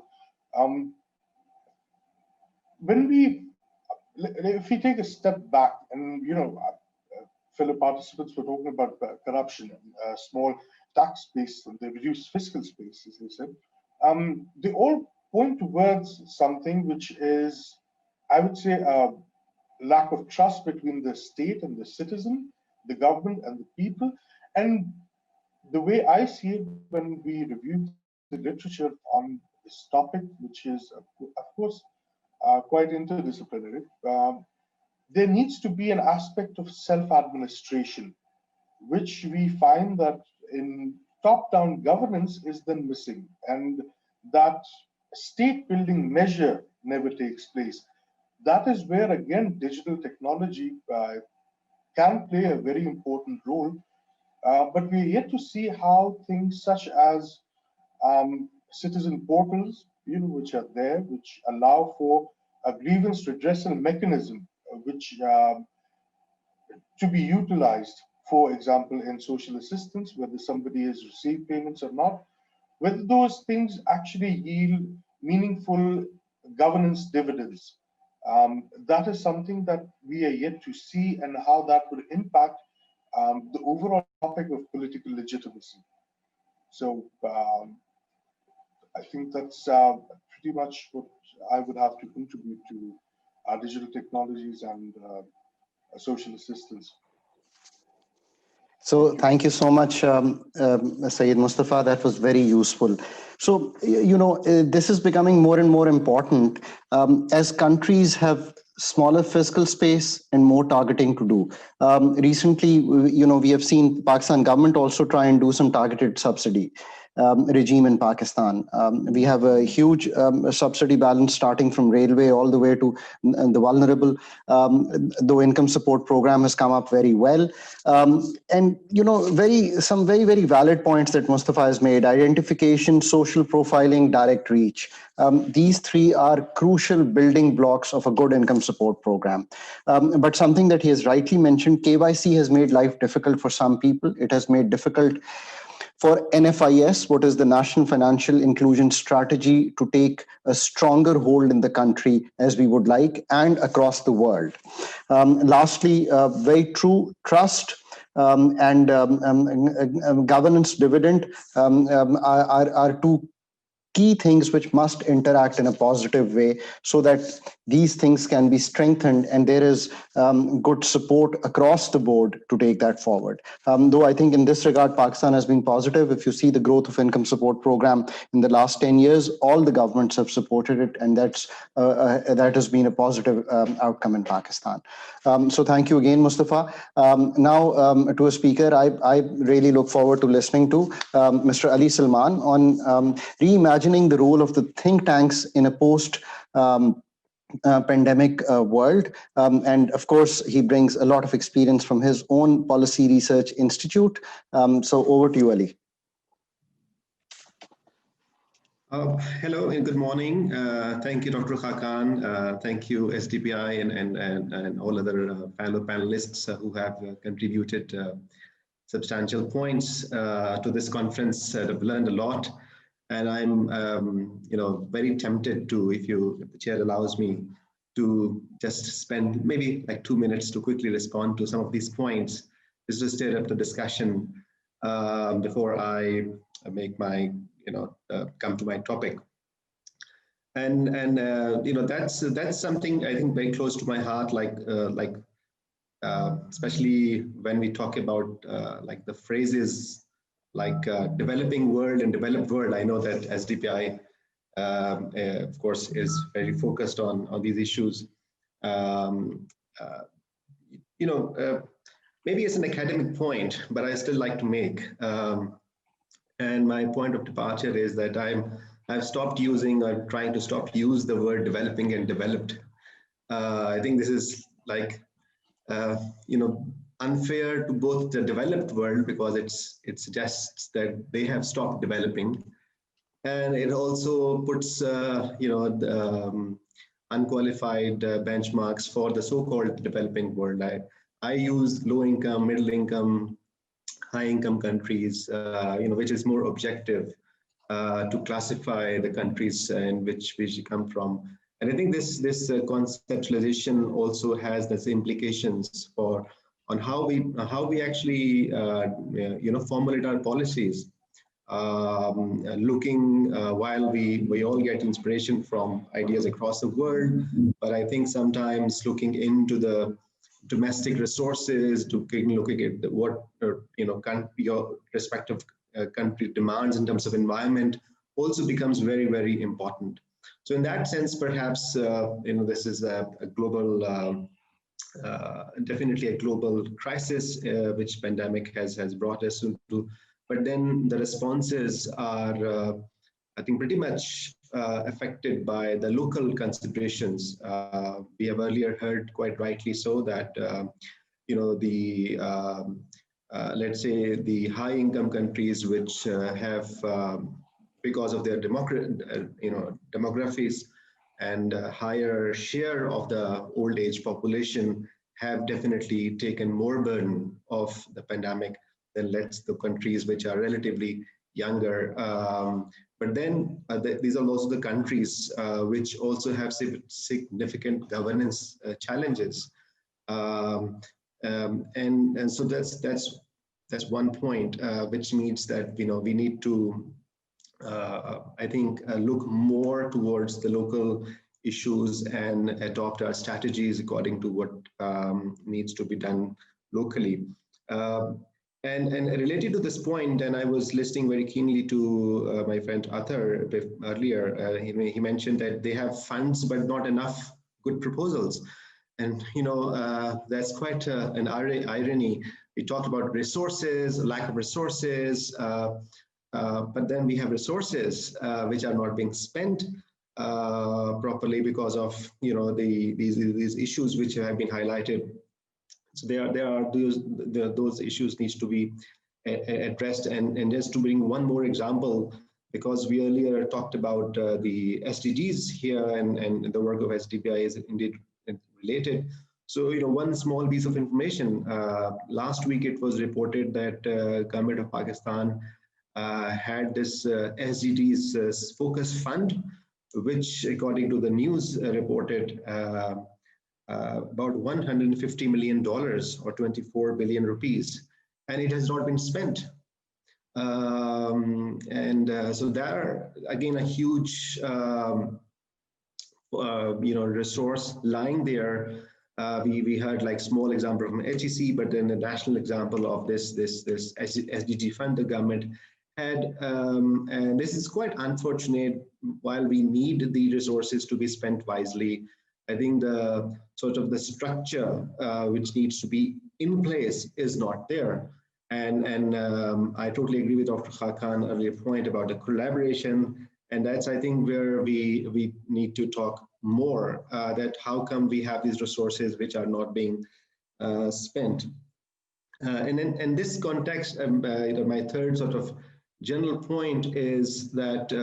If we take a step back, and fellow participants were talking about corruption and small tax base and the reduced fiscal space, as they said, they all point towards something which is, I would say, a lack of trust between the state and the citizen, the government and the people. And the way I see it, when we review the literature on this topic, which is, of course, quite interdisciplinary, there needs to be an aspect of self-administration, which we find that in top-down governance is then missing, and that state-building measure never takes place. That is where, again, digital technology can play a very important role, but we're yet to see how things such as citizen portals, which are there, which allow for a grievance redressal mechanism, which to be utilized, for example, in social assistance, whether somebody has received payments or not, whether those things actually yield meaningful governance dividends. That is something that we are yet to see, and how that would impact the overall topic of political legitimacy. So I think that's pretty much what I would have to contribute to digital technologies and social assistance. So thank you so much, Syed Mustafa. That was very useful. So, this is becoming more and more important as countries have smaller fiscal space and more targeting to do. Recently, we have seen Pakistan government also try and do some targeted subsidy. regime in Pakistan. We have a huge subsidy balance starting from railway all the way to the vulnerable. The income support program has come up very well. And, some very, very valid points that Mustafa has made: identification, social profiling, direct reach. These three are crucial building blocks of a good income support program. But something that he has rightly mentioned, KYC has made life difficult for some people. It has made difficult for NFIS, what is the National Financial Inclusion Strategy, to take a stronger hold in the country as we would like and across the world. Lastly, very true, trust and governance dividend are two key things which must interact in a positive way so that these things can be strengthened, and there is good support across the board to take that forward. Though I think in this regard, Pakistan has been positive. If you see the growth of income support program in the last 10 years, all the governments have supported it, and that has been a positive outcome in Pakistan. So thank you again, Mustafa. Now to a speaker I really look forward to listening to, Mr. Ali Salman, on reimagining the role of the think tanks in a post pandemic world. And of course, he brings a lot of experience from his own policy research institute. So over to you, Ali. Hello and good morning. Thank you, Dr. Khaqan. Thank you, SDPI and all other fellow panelists who have contributed substantial points to this conference. I've learned a lot, and I'm very tempted to, if the chair allows me, to just spend maybe like 2 minutes to quickly respond to some of these points, just to stir up the discussion before I make my come to my topic. And that's something I think very close to my heart, especially when we talk about like the phrases like developing world and developed world. I know that SDPI of course is very focused on these issues. Maybe it's an academic point, but I still like to make. And my point of departure is that I've stopped using or trying to stop use the word developing and developed. I think this is like unfair to both the developed world, because it suggests that they have stopped developing, and it also puts unqualified benchmarks for the so-called developing world. I use low income, middle income, high income countries, which is more objective to classify the countries in which you come from. And I think this conceptualization also has these implications on how we actually formulate our policies. Looking while we all get inspiration from ideas across the world, but I think sometimes looking into the domestic resources, to looking at what your respective country demands in terms of environment, also becomes very, very important. So in that sense, perhaps this is a global, definitely a global crisis which pandemic has brought us into. But then the responses are, I think, pretty much affected by the local considerations. We have earlier heard, quite rightly so, that let's say the high income countries which have, because of their demographies and higher share of the old age population, have definitely taken more burden of the pandemic than the countries which are relatively younger. But then these are also the countries which also have significant governance challenges. And so that's one point, which means that we need to I think look more towards the local issues and adopt our strategies according to what needs to be done locally. And related to this point, and I was listening very keenly to my friend Athar earlier, he mentioned that they have funds but not enough good proposals. And that's quite an irony. We talked about resources, lack of resources, but then we have resources which are not being spent properly because of these issues which have been highlighted. So those issues needs to be addressed. And just to bring one more example, because we earlier talked about the SDGs here, and the work of SDPI is indeed related. So one small piece of information. Last week it was reported that government of Pakistan had this SDGs focus fund, which according to the news reported about $150 million or 24 billion rupees, and it has not been spent. So there again a huge resource lying there. We heard like small example from HEC, but then a national example of this SDG fund the government had, and this is quite unfortunate. While we need the resources to be spent wisely, I think the sort of the structure which needs to be in place is not there. And I totally agree with Dr. Khaqan earlier point about the collaboration, and that's I think where we need to talk more, that how come we have these resources which are not being spent. And in this context, my third sort of general point is that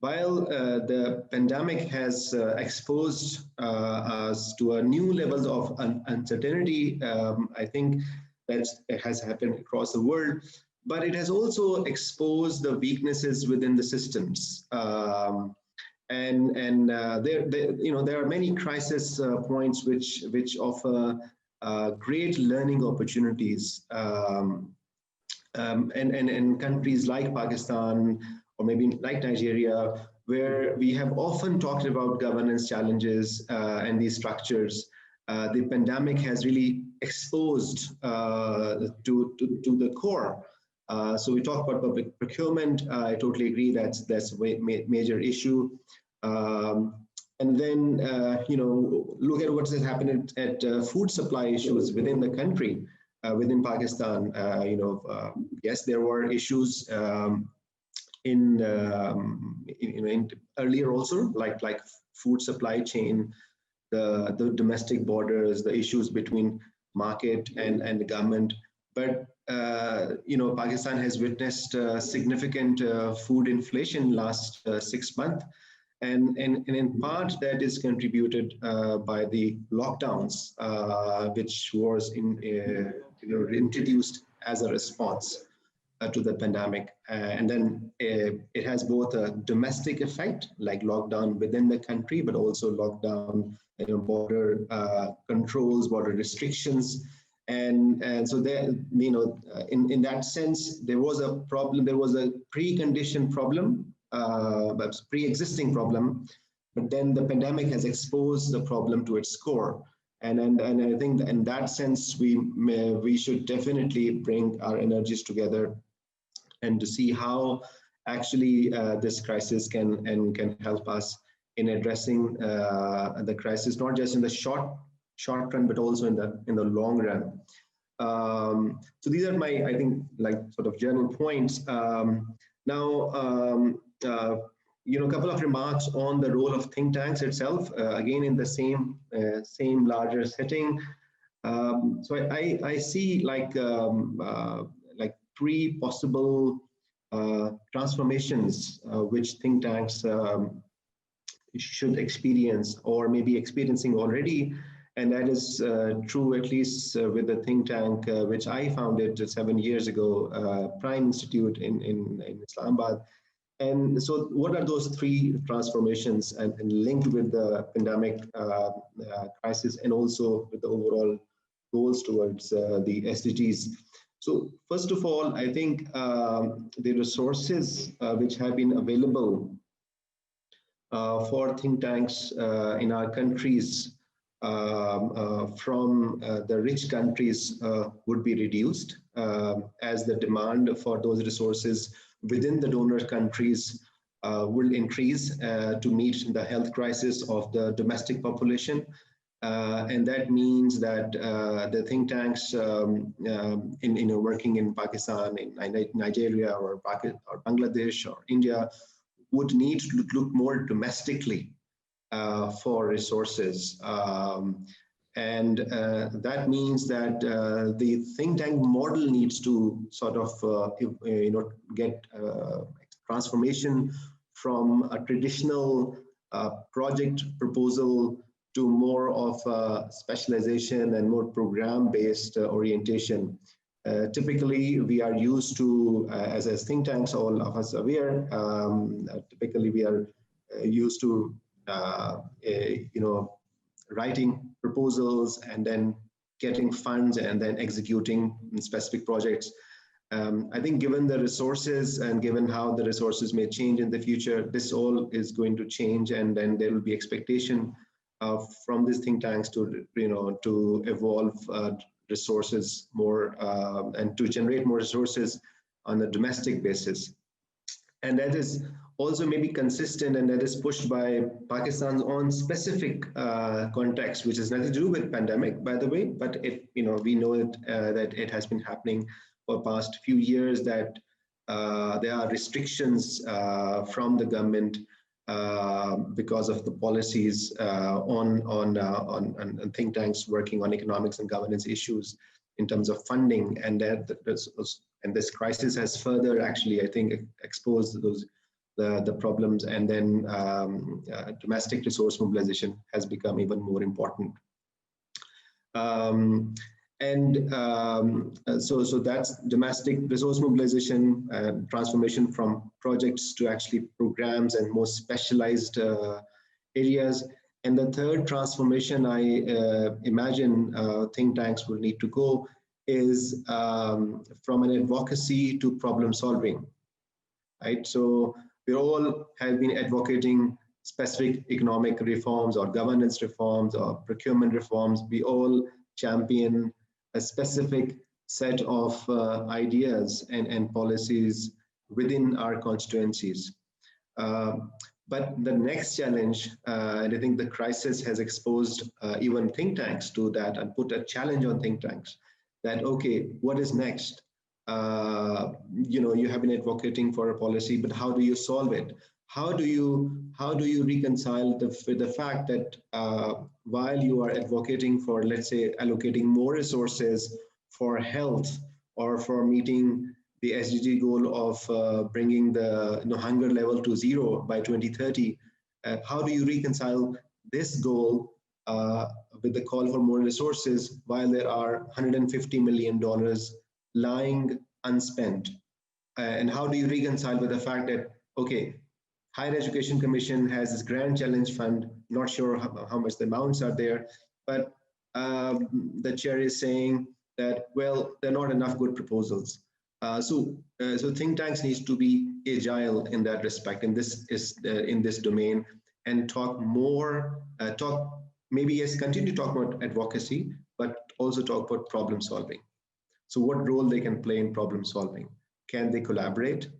while the pandemic has exposed us to a new levels of uncertainty, I think that has happened across the world, but it has also exposed the weaknesses within the systems. There are many crisis points which offer great learning opportunities. And countries like Pakistan or maybe like Nigeria, where we have often talked about governance challenges and these structures, the pandemic has really exposed to the core. So we talk about public procurement. I totally agree that's a major issue. And then look at what has happened at food supply issues within the country, within Pakistan. Yes, there were issues in earlier also, like food supply chain, the domestic borders, the issues between market and the government. But Pakistan has witnessed significant food inflation last 6 months, and in part that is contributed by the lockdowns, which was introduced as a response to the pandemic. And then it has both a domestic effect, like lockdown within the country, but also lockdown, border controls, border restrictions. And so there, in that sense, there was a problem, there was a preconditioned problem, pre-existing problem, but then the pandemic has exposed the problem to its core. And I think in that sense, we should definitely bring our energies together and to see how actually this crisis can help us in addressing the crisis, not just in the short run, but also in the long run. So these are my, I think, like sort of general points. Now, a couple of remarks on the role of think tanks itself, again in the same larger setting. So I see like three possible transformations which think tanks should experience or maybe experiencing already. And that is true at least with the think tank which I founded 7 years ago, Prime Institute in Islamabad. And so what are those three transformations and linked with the pandemic crisis and also with the overall goals towards the SDGs? So first of all, I think the resources which have been available for think tanks in our countries from the rich countries would be reduced as the demand for those resources within the donor countries will increase to meet the health crisis of the domestic population. And that means that the think tanks working in Pakistan, in Nigeria, or Bangladesh, or India would need to look more domestically for resources. And that means that the think tank model needs to sort of get transformation from a traditional project proposal to more of a specialization and more program-based orientation. Typically, we are used to, as think tanks, all of us aware, typically we are used to, writing proposals and then getting funds and then executing specific projects. I think given the resources and given how the resources may change in the future, this all is going to change, and then there will be expectation from these think tanks to evolve resources more and to generate more resources on a domestic basis. And that is also maybe consistent, and that is pushed by Pakistan's own specific context, which has nothing to do with pandemic, by the way, but we know that it has been happening for past few years, that there are restrictions from the government because of the policies on think tanks working on economics and governance issues in terms of funding, and this crisis has further actually, I think, exposed the problems, and then domestic resource mobilization has become even more important. So that's domestic resource mobilization, transformation from projects to actually programs and more specialized areas. And the third transformation I imagine think tanks will need to go is from an advocacy to problem solving, right? So we all have been advocating specific economic reforms or governance reforms or procurement reforms. We all champion a specific set of ideas and policies within our constituencies. But the next challenge, and I think the crisis has exposed even think tanks to that and put a challenge on think tanks that, okay, what is next? You have been advocating for a policy, but how do you solve it? How do you reconcile the fact that while you are advocating for, let's say, allocating more resources for health or for meeting the SDG goal of bringing the hunger level to 0 by 2030, how do you reconcile this goal with the call for more resources while there are $150 million lying unspent? And how do you reconcile with the fact that, okay, Higher Education Commission has this Grand Challenge Fund, not sure how much the amounts are there, but the chair is saying that, well, there are not enough good proposals. So think tanks needs to be agile in that respect, in this domain, and talk more, continue to talk about advocacy, but also talk about problem solving. So what role they can play in problem solving? Can they collaborate?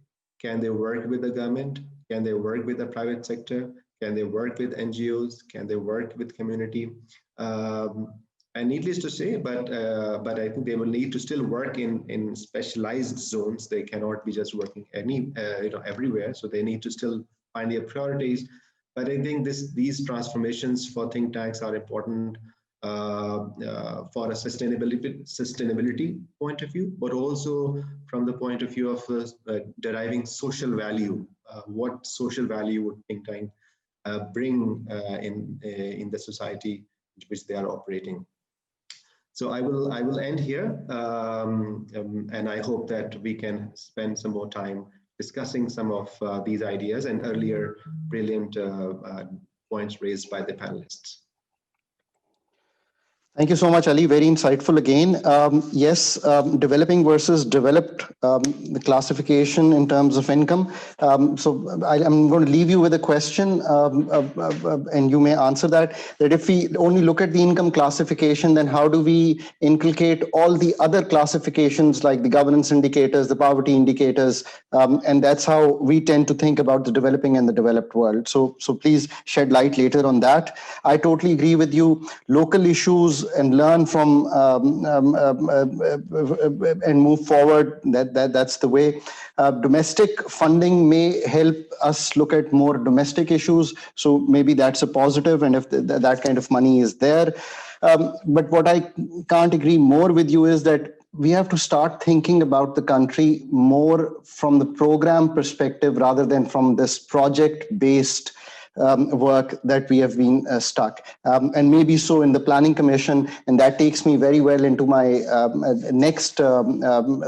Can they work with the government? Can they work with the private sector? Can they work with NGOs? Can they work with community? And needless to say, but I think they will need to still work in specialized zones. They cannot be just working everywhere. So they need to still find their priorities. But I think these transformations for think tanks are important for a sustainability point of view, but also from the point of view of deriving social value. What social value would think tank bring in the society in which they are operating? So I will end here, and I hope that we can spend some more time discussing some of these ideas and earlier brilliant points raised by the panelists. Thank you so much, Ali. Very insightful again. Yes, developing versus developed, the classification in terms of income. I'm going to leave you with a question, and you may answer that if we only look at the income classification, then how do we inculcate all the other classifications like the governance indicators, the poverty indicators, and that's how we tend to think about the developing and the developed world. So please shed light later on that. I totally agree with you. Local issues and learn from and move forward. That's the way. Domestic funding may help us look at more domestic issues. So maybe that's a positive, and if that kind of money is there. But what I can't agree more with you is that we have to start thinking about the country more from the program perspective rather than from this project-based work that we have been stuck. And maybe so in the Planning Commission, and that takes me very well into my next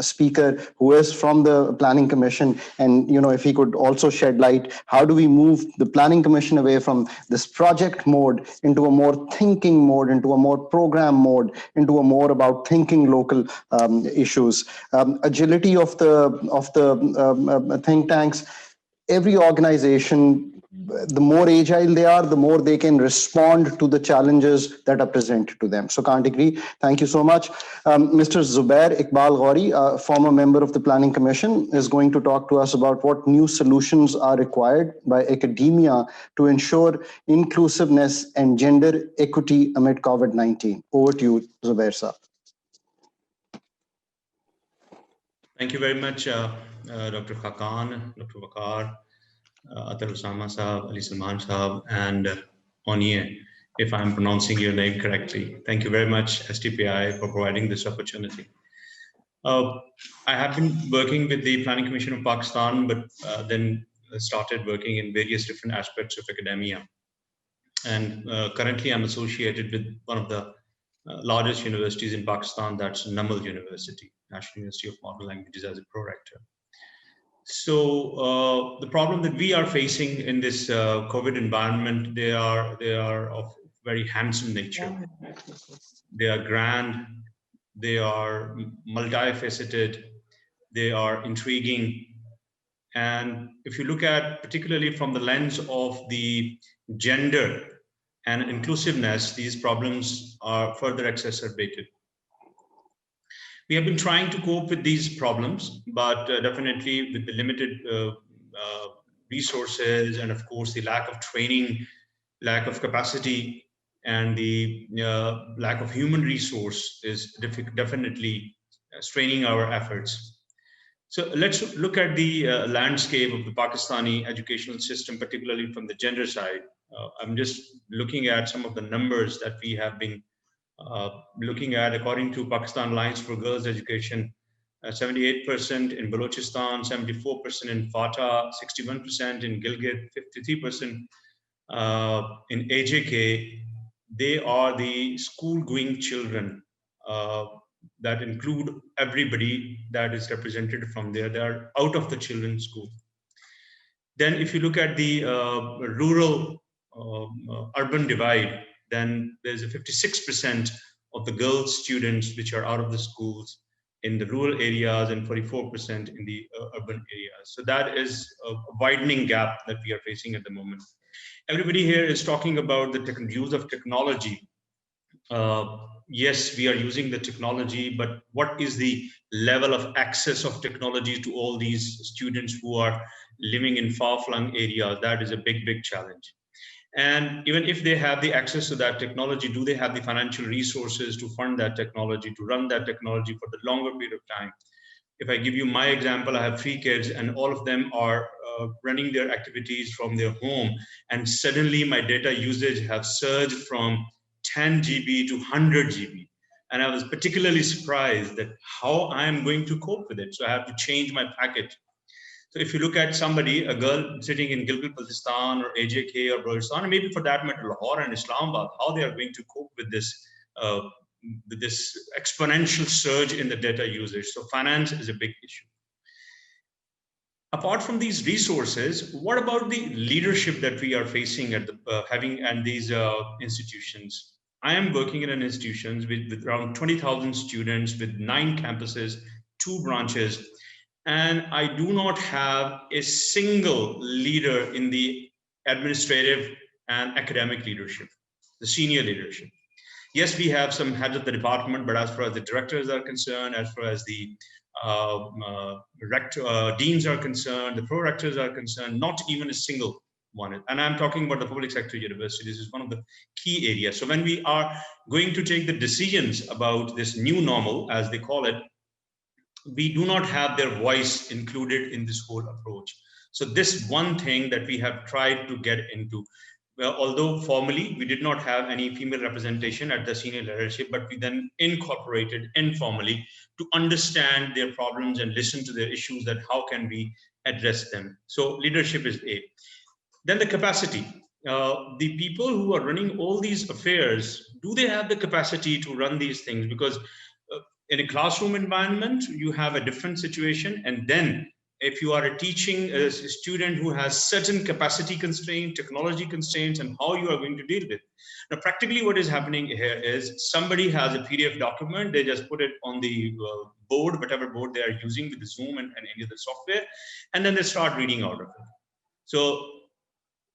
speaker, who is from the Planning Commission. And, if he could also shed light, how do we move the Planning Commission away from this project mode into a more thinking mode, into a more program mode, into a more about thinking local issues. Agility of the think tanks. Every organization, the more agile they are, the more they can respond to the challenges that are presented to them. So can't agree. Thank you so much. Mr. Zubair Iqbal Ghouri, a former member of the Planning Commission, is going to talk to us about what new solutions are required by academia to ensure inclusiveness and gender equity amid COVID-19. Over to you, Zubair sir. Thank you very much, Dr. Khaqan, Dr. Vaqar, Athar Osama Sahab, Ali Salman Sahab, and Onyinye, if I'm pronouncing your name correctly. Thank you very much, SDPI, for providing this opportunity. I have been working with the Planning Commission of Pakistan, but then started working in various different aspects of academia. And currently I'm associated with one of the largest universities in Pakistan, that's Namal University, National University of Modern Languages, as a pro-rector. So the problem that we are facing in this COVID environment, they are of very handsome nature. They are grand, they are multifaceted, they are intriguing. And if you look at particularly from the lens of the gender and inclusiveness, these problems are further exacerbated. We have been trying to cope with these problems, but definitely with the limited resources and of course the lack of training, lack of capacity, and the lack of human resource is definitely straining our efforts. So let's look at the landscape of the Pakistani educational system, particularly from the gender side. I'm just looking at some of the numbers that we have been looking at. According to Pakistan Alliance for Girls Education, 78% in Balochistan, 74% in Fatah, 61% in Gilgit, 53% in AJK. They are the school-going children that include everybody that is represented from there. They are out of the children's school. Then if you look at the rural urban divide, then there's a 56% of the girls students which are out of the schools in the rural areas and 44% in the urban areas. So that is a widening gap that we are facing at the moment. Everybody here is talking about the use of technology. Yes, we are using the technology, but what is the level of access of technology to all these students who are living in far-flung areas? That is a big, big challenge. And even if they have the access to that technology, do they have the financial resources to fund that technology, to run that technology for the longer period of time? If I give you my example, I have 3 kids and all of them are running their activities from their home. And suddenly my data usage has surged from 10 GB to 100 GB. And I was particularly surprised that how I'm going to cope with it. So I have to change my package. So if you look at somebody, a girl sitting in Gilgit-Baltistan or AJK or Balochistan, or maybe for that matter, Lahore and Islamabad, how they are going to cope with this exponential surge in the data usage. So finance is a big issue. Apart from these resources, what about the leadership that we are facing at the having and these institutions? I am working in an institution with around 20,000 students with 9 campuses, 2 branches, and I do not have a single leader in the administrative and academic leadership, the senior leadership. Yes, we have some heads of the department, but as far as the directors are concerned, as far as the deans are concerned, the pro-rectors are concerned, not even a single one. And I'm talking about the public sector universities. This is one of the key areas. So when we are going to take the decisions about this new normal, as they call it, we do not have their voice included in this whole approach. So this one thing that we have tried to get into, well, although formally we did not have any female representation at the senior leadership, but we then incorporated informally to understand their problems and listen to their issues, that how can we address them. So leadership is A. Then the capacity. The people who are running all these affairs, do they have the capacity to run these things? Because in a classroom environment, you have a different situation. And then if you are teaching a student who has certain capacity constraints, technology constraints, and how you are going to deal with. Now, practically what is happening here is somebody has a PDF document, they just put it on the board, whatever board they are using with the Zoom and any other software, and then they start reading out of it. So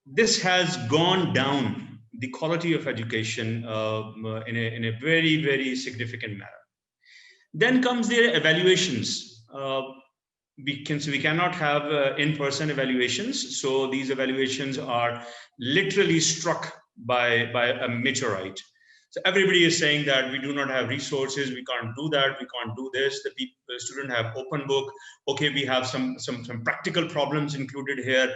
this has gone down the quality of education in a very, very significant manner. Then comes their evaluations. We cannot have in-person evaluations. So these evaluations are literally struck by a meteorite. So everybody is saying that we do not have resources, we can't do that, we can't do this. The student have open book. Okay, we have some practical problems included here.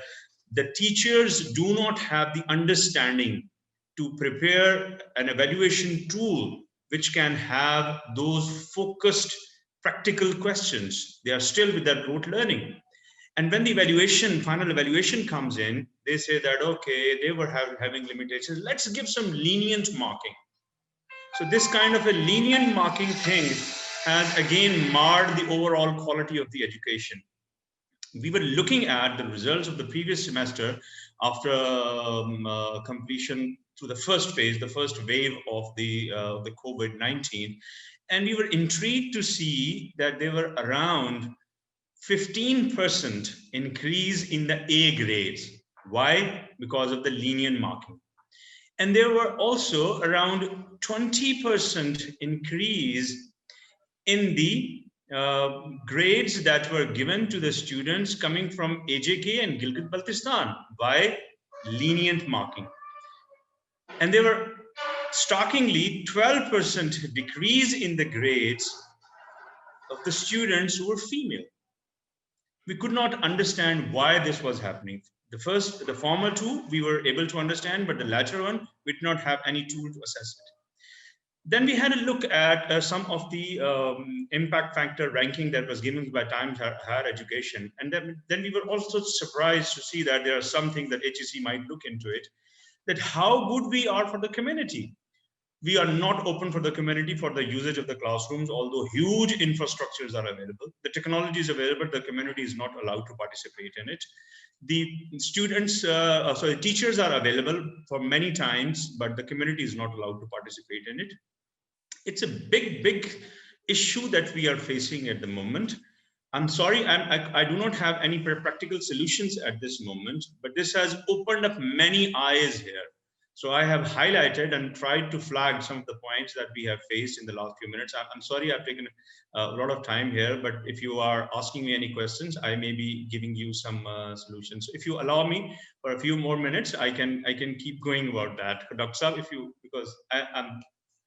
The teachers do not have the understanding to prepare an evaluation tool which can have those focused practical questions. They are still with that rote learning. And when the final evaluation comes in, they say that, okay, they were having limitations. Let's give some lenient marking. So this kind of a lenient marking thing has again marred the overall quality of the education. We were looking at the results of the previous semester after completion through the first phase, the first wave of the COVID-19, and we were intrigued to see that there were around 15% increase in the A grades. Why? Because of the lenient marking. And there were also around 20% increase in the grades that were given to the students coming from AJK and Gilgit-Baltistan by lenient marking. And there were shockingly 12% decrease in the grades of the students who were female. We could not understand why this was happening. The former two, we were able to understand, but the latter one, we did not have any tool to assess it. Then we had a look at some of the impact factor ranking that was given by Times Higher Education. And then we were also surprised to see that there are some things that HEC might look into it, that how good we are for the community. We are not open for the community for the usage of the classrooms, although huge infrastructures are available. The technology is available, the community is not allowed to participate in it. The students, the teachers are available for many times, but the community is not allowed to participate in it. It's a big, big issue that we are facing at the moment. I'm sorry, I do not have any practical solutions at this moment, but this has opened up many eyes here. So I have highlighted and tried to flag some of the points that we have faced in the last few minutes. I'm sorry I've taken a lot of time here, but if you are asking me any questions, I may be giving you some solutions. If you allow me for a few more minutes, I can keep going about that. Dr. Saab, because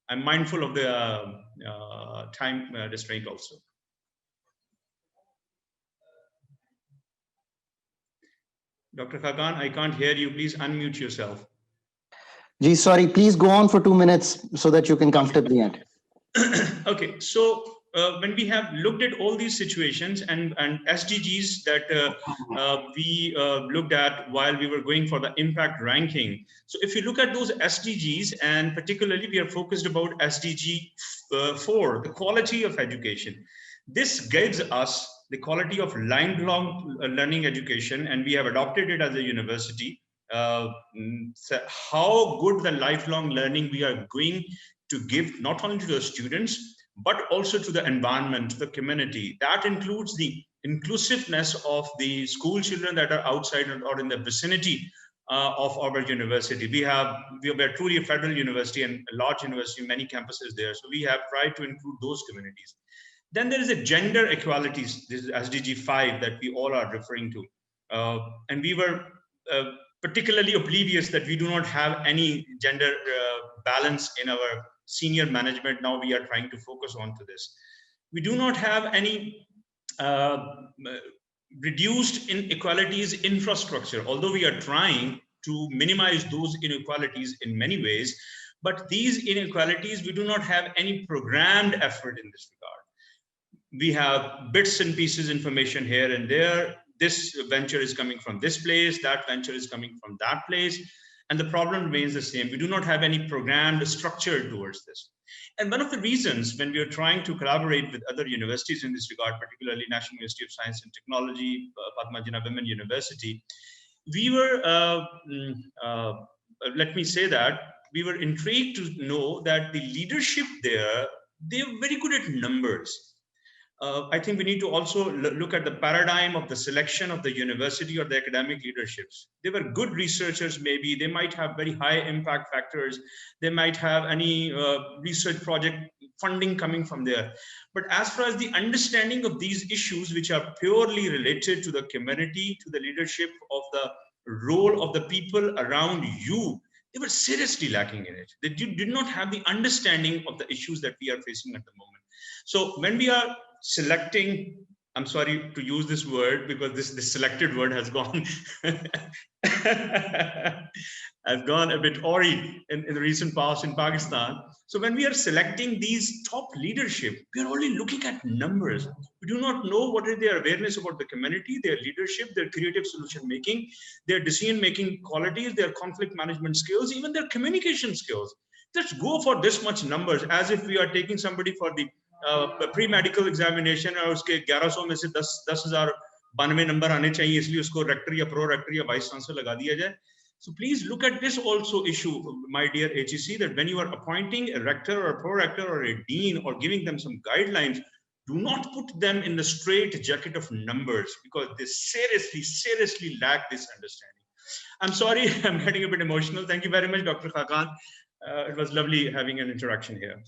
I'm mindful of the time restraint also. Dr. Khaqan, I can't hear you. Please unmute yourself. Gee, sorry, please go on for 2 minutes so that you can comfortably end. Okay, so when we have looked at all these situations and SDGs that we looked at while we were going for the impact ranking. So if you look at those SDGs, and particularly we are focused about SDG 4, the quality of education. This gives us the quality of lifelong learning education, and we have adopted it as a university so how good the lifelong learning we are going to give not only to the students, but also to the environment, to the community. That includes the inclusiveness of the school children that are outside or in the vicinity of our university. We are truly a federal university and a large university, many campuses there. So we have tried to include those communities. Then there is a gender equalities, this is SDG 5 that we all are referring to. And we were particularly oblivious that we do not have any gender balance in our senior management. Now we are trying to focus on to this. We do not have any reduced inequalities infrastructure, although we are trying to minimize those inequalities in many ways, but these inequalities, we do not have any programmed effort in this regard. We have bits and pieces information here and there. This venture is coming from this place, that venture is coming from that place, and the problem remains the same. We do not have any programmed structure towards this. And one of the reasons when we are trying to collaborate with other universities in this regard, particularly National University of Science and Technology, Padma Jinnah Women University, we were, let me say that, we were intrigued to know that the leadership there, they're very good at numbers. I think we need to also look at the paradigm of the selection of the university or the academic leaderships. They were good researchers, maybe. They might have very high impact factors. They might have any research project funding coming from there. But as far as the understanding of these issues, which are purely related to the community, to the leadership of the role of the people around you, they were seriously lacking in it. They did not have the understanding of the issues that we are facing at the moment. So when we are selecting, I'm sorry to use this word because this selected word has gone has gone a bit awry in the recent past in Pakistan. So when we are selecting these top leadership, we are only looking at numbers. We do not know what is their awareness about the community, their leadership, their creative solution making, their decision making qualities, their conflict management skills, even their communication skills. Let's go for this much numbers, as if we are taking somebody for the pre-medical examination और उसके 1100 में से 10,092 number आने चाहिए, इसलिए उसको rector या pro rector या वाइस चांसलर लगा दिया जाए. So please look at this also issue, my dear HEC, that when you are appointing a rector or a pro rector or a dean or giving them some guidelines, do not put them in the straight jacket of numbers, because they seriously lack this understanding. I'm sorry, I'm getting a bit emotional. Thank you very much, Dr. Khaqan. It was lovely having an interaction here.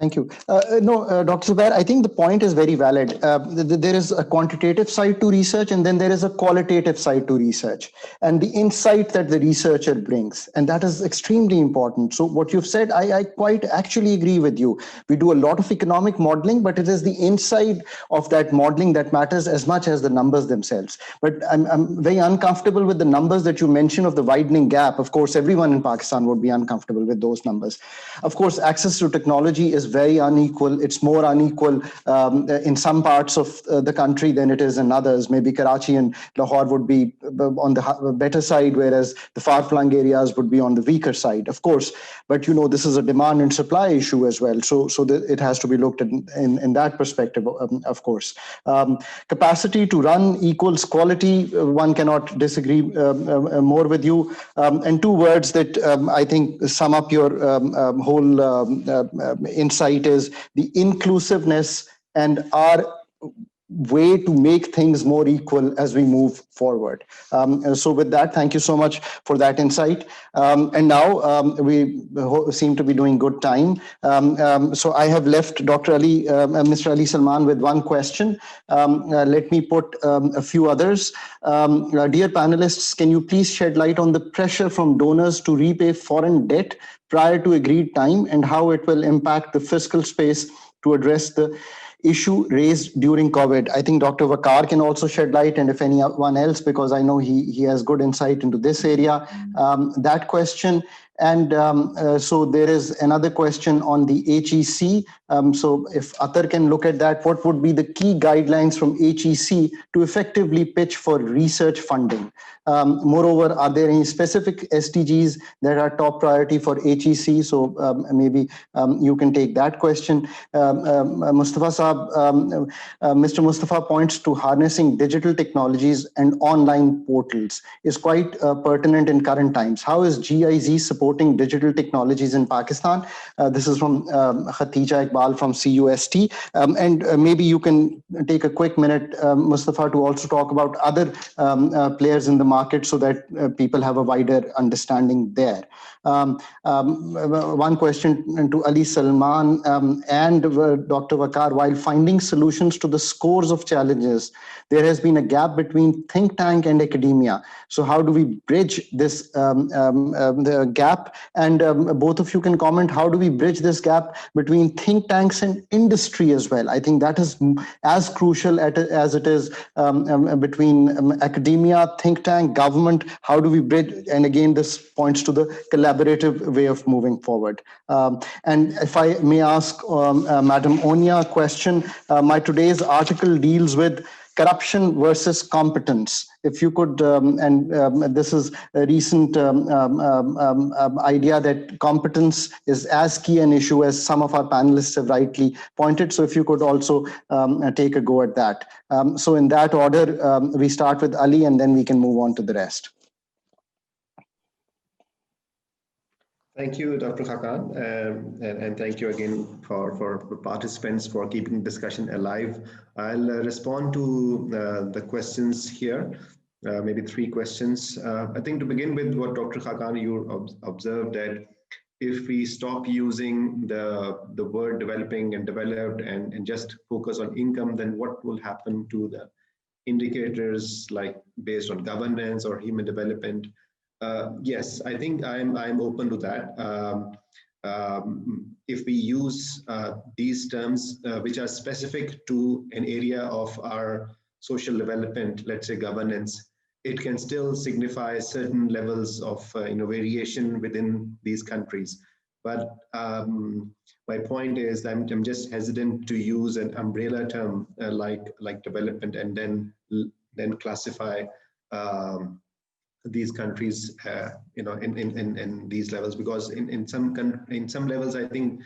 Thank you. Dr. Zubair, I think the point is very valid. There is a quantitative side to research, and then there is a qualitative side to research, and the insight that the researcher brings. And that is extremely important. So what you've said, I quite actually agree with you. We do a lot of economic modeling, but it is the inside of that modeling that matters as much as the numbers themselves. But I'm very uncomfortable with the numbers that you mentioned of the widening gap. Of course, everyone in Pakistan would be uncomfortable with those numbers. Of course, access to technology is very unequal. It's more unequal in some parts of the country than it is in others. Maybe Karachi and Lahore would be on the better side, whereas the far-flung areas would be on the weaker side, of course. But you know, this is a demand and supply issue as well. So it has to be looked at in that perspective, of course. Capacity to run equals quality. One cannot disagree more with you. And two words that I think sum up your whole insight is the inclusiveness and our way to make things more equal as we move forward. So with that, thank you so much for that insight. And now we seem to be doing good time. So I have left Dr. Ali, Mr. Ali Salman with one question. Let me put a few others. Dear panelists, can you please shed light on the pressure from donors to repay foreign debt prior to agreed time and how it will impact the fiscal space to address the issue raised during COVID? I think Dr. Vaqar can also shed light, and if anyone else, because I know he has good insight into this area, that question. And so there is another question on the HEC So if Athar can look at that, what would be the key guidelines from HEC to effectively pitch for research funding? Moreover, are there any specific SDGs that are top priority for HEC? So maybe you can take that question. Mustafa Saab, Mr. Mustafa points to harnessing digital technologies and online portals is quite pertinent in current times. How is GIZ supporting digital technologies in Pakistan? This is from Iqbal from CUST. And maybe you can take a quick minute, Mustafa, to also talk about other players in the market so that people have a wider understanding there. One question to Ali Salman and Dr. Vaqar, while finding solutions to the scores of challenges, there has been a gap between think tank and academia. So how do we bridge this the gap? And both of you can comment, how do we bridge this gap between think tanks and industry as well? I think that is as crucial as it is between academia, think tank, government. How do we bridge? And again, this points to the collaborative way of moving forward. And if I may ask Madam Onya a question, my today's article deals with corruption versus competence. If you could, this is a recent idea that competence is as key an issue as some of our panelists have rightly pointed. So if you could also take a go at that. So in that order, we start with Ali and then we can move on to the rest. Thank you, Dr. Khaqan, and thank you again for participants for keeping the discussion alive. I'll respond to the questions here, maybe 3 questions. I think to begin with what Dr. Khaqan, you observed that if we stop using the word developing and developed and just focus on income, then what will happen to the indicators like based on governance or human development? Yes, I think I'm open to that. If we use these terms, which are specific to an area of our social development, let's say governance, it can still signify certain levels of variation within these countries. But my point is I'm just hesitant to use an umbrella term like development and then classify these countries, in these levels, because in some levels, I think,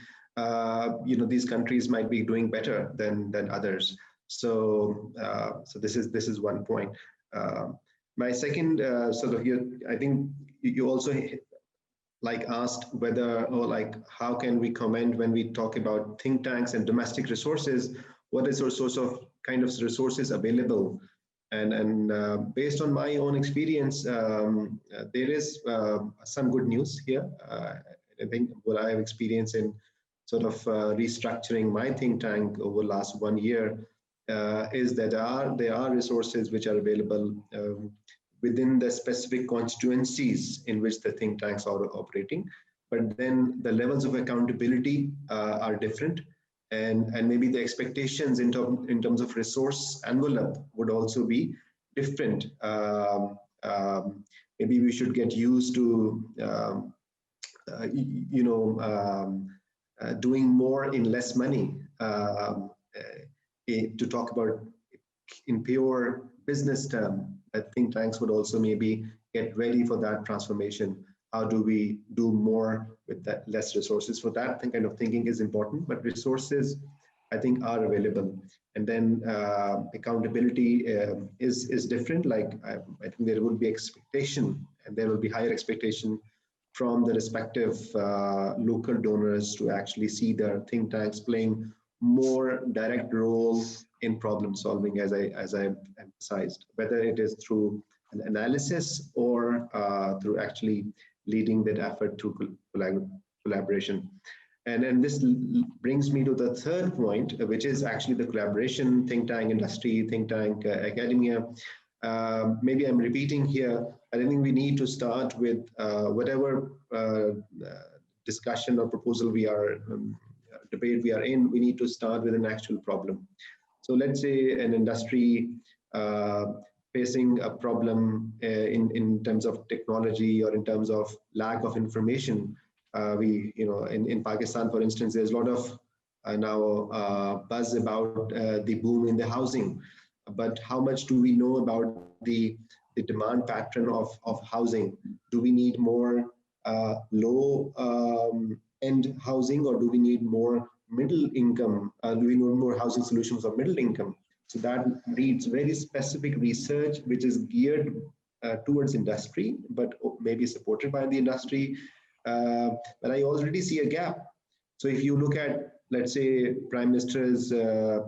these countries might be doing better than others. So this is one point. My second I think you also asked whether how can we comment when we talk about think tanks and domestic resources? What is our source of kind of resources available? And based on my own experience, there is some good news here. I think what I have experienced in sort of restructuring my think tank over the last 1 year is that there are resources which are available within the specific constituencies in which the think tanks are operating. But then the levels of accountability are different. And maybe the expectations in terms of resource envelope would also be different. Maybe we should get used to, doing more in less money. To talk about in pure business term, I think tanks would also maybe get ready for that transformation. How do we do more with that less resources? For that kind of thinking is important, but resources, I think, are available. And then accountability is different. I think there will be expectation, and there will be higher expectation from the respective local donors to actually see their think tanks playing more direct role in problem solving, as I emphasized, whether it is through an analysis or through actually leading that effort to collaboration. And then this brings me to the third point, which is actually the collaboration, think tank industry, think tank academia. Maybe I'm repeating here, but I think we need to start with whatever discussion or proposal we are, debate we are in, we need to start with an actual problem. So let's say an industry facing a problem in terms of technology or in terms of lack of information. In Pakistan, for instance, there's a lot of now buzz about the boom in the housing. But how much do we know about the demand pattern of housing? Do we need more low-end housing, or do we need more middle income? Do we need more housing solutions for middle income? So that needs very specific research, which is geared towards industry, but maybe supported by the industry. But I already see a gap. So if you look at, let's say, Prime Minister's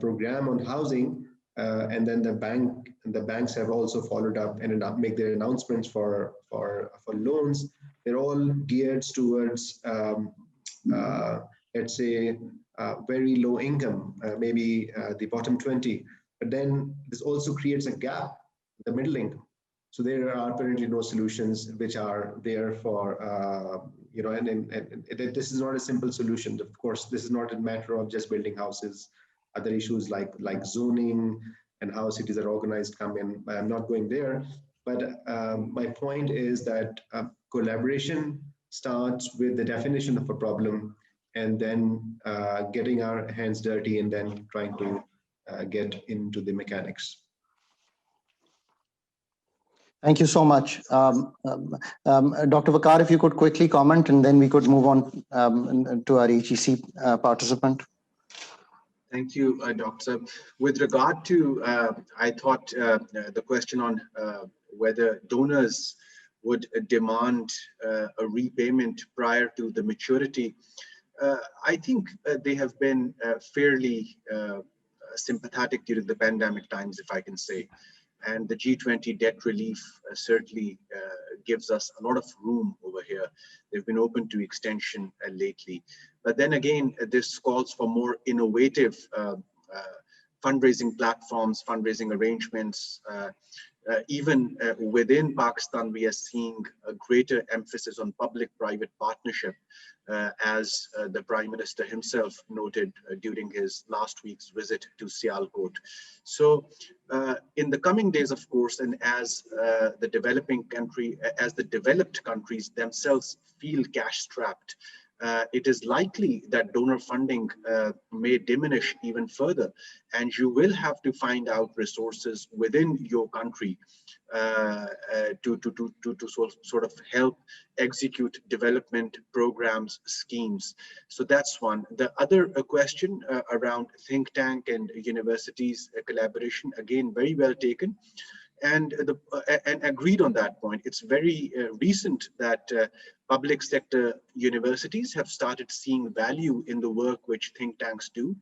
program on housing, and then the banks have also followed up and make their announcements for loans. They're all geared towards, let's say, very low income, maybe the bottom 20. But then this also creates a gap, the middle income. So there are apparently no solutions which are there for, and this is not a simple solution. Of course, this is not a matter of just building houses. Other issues like zoning and how cities are organized come in. I'm not going there, but my point is that collaboration starts with the definition of a problem, and then getting our hands dirty, and then trying to get into the mechanics. Thank you so much. Dr. Vaqar, if you could quickly comment, and then we could move on to our HEC participant. Thank you, Dr. With regard to, I thought the question on whether donors would demand a repayment prior to the maturity, I think they have been fairly sympathetic during the pandemic times, if I can say. And the G20 debt relief certainly gives us a lot of room over here. They've been open to extension lately. But then again, this calls for more innovative fundraising platforms, fundraising arrangements. Even within Pakistan, we are seeing a greater emphasis on public-private partnership, as the Prime Minister himself noted during his last week's visit to Sialkot. So in the coming days, of course, and as the developed countries themselves feel cash-strapped, it is likely that donor funding may diminish even further, and you will have to find out resources within your country to sort of help execute development programs, schemes. So that's one. The other question around think tank and universities collaboration, again, very well taken. And agreed on that point. It's very recent that public sector universities have started seeing value in the work which think tanks do.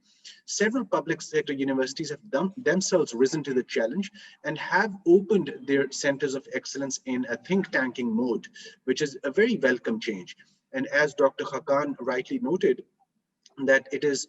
Several public sector universities have themselves risen to the challenge and have opened their centers of excellence in a think tanking mode, which is a very welcome change. And as Dr. Khaqan rightly noted, that it is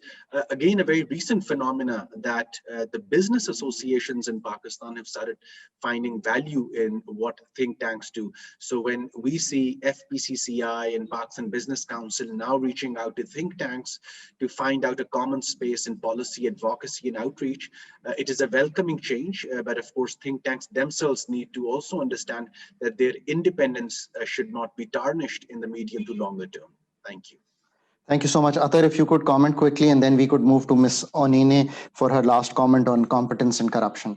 again a very recent phenomena that the business associations in Pakistan have started finding value in what think tanks do. So when we see FPCCI and Pakistan Business Council now reaching out to think tanks to find out a common space in policy advocacy and outreach, it is a welcoming change. But of course, think tanks themselves need to also understand that their independence should not be tarnished in the medium to longer term. Thank you. Thank you so much. Athar, if you could comment quickly, and then we could move to Ms. Onyinye for her last comment on competence and corruption.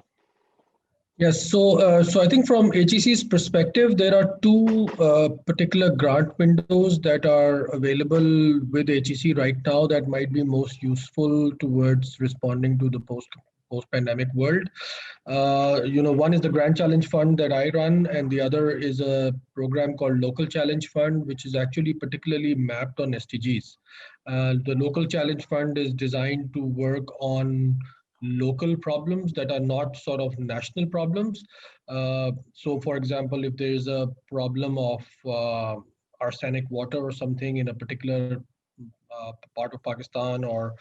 Yes, so I think from HEC's perspective, there are two particular grant windows that are available with HEC right now that might be most useful towards responding to the post-pandemic world. One is the Grand Challenge Fund that I run, and the other is a program called Local Challenge Fund, which is actually particularly mapped on SDGs. The Local Challenge Fund is designed to work on local problems that are not sort of national problems. So for example, if there is a problem of arsenic water or something in a particular part of Pakistan, or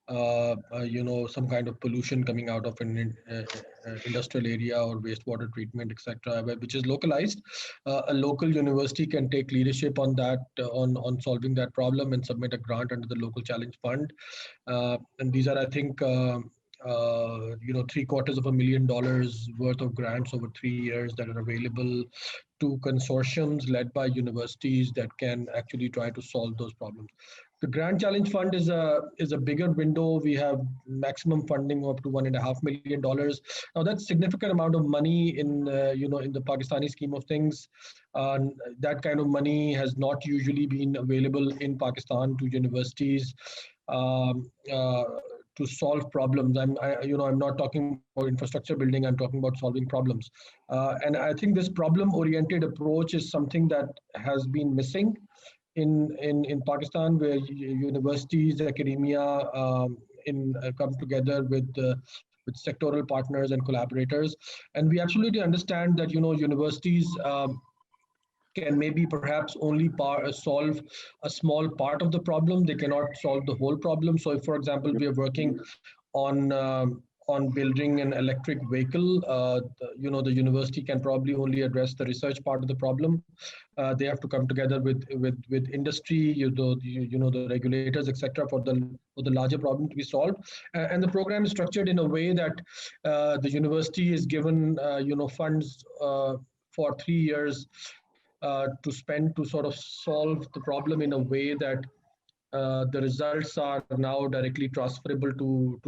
some kind of pollution coming out of an industrial area or wastewater treatment, etc., which is localized, a local university can take leadership on that, on solving that problem, and submit a grant under the Local Challenge Fund. And these are, I think, $750,000 worth of grants over 3 years that are available to consortiums led by universities that can actually try to solve those problems. The Grand Challenge Fund is a bigger window. We have maximum funding up to $1.5 million. Now that's significant amount of money in in the Pakistani scheme of things. That kind of money has not usually been available in Pakistan to universities to solve problems. I'm not talking about infrastructure building. I'm talking about solving problems. And I think this problem-oriented approach is something that has been missing in Pakistan, where universities, academia come together with sectoral partners and collaborators. And we absolutely understand that universities can maybe perhaps only solve a small part of the problem. They cannot solve the whole problem. So if, for example, we are working on building an electric vehicle, the university can probably only address the research part of the problem. They have to come together with industry, the regulators, etc., for the larger problem to be solved. And the program is structured in a way that the university is given funds for 3 years to spend to sort of solve the problem in a way that the results are now directly transferable to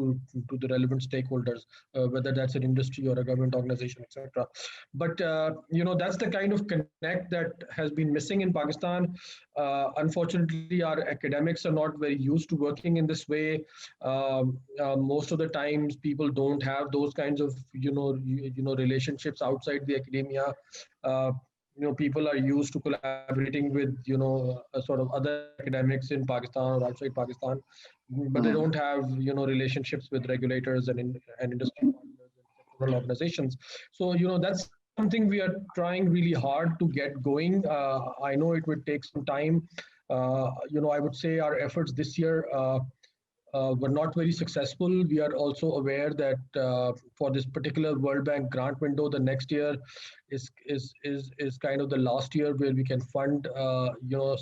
the relevant stakeholders, whether that's an industry or a government organization, etc. But that's the kind of connect that has been missing in Pakistan. Unfortunately, our academics are not very used to working in this way. Most of the times, people don't have those kinds of relationships outside the academia. People are used to collaborating with sort of other academics in Pakistan or outside Pakistan, but they don't have relationships with regulators and industry partners and sectoral organizations. So that's something we are trying really hard to get going. I know it would take some time. I would say our efforts this year were not very successful. We are also aware that for this particular World Bank grant window, the next year is kind of the last year where we can fund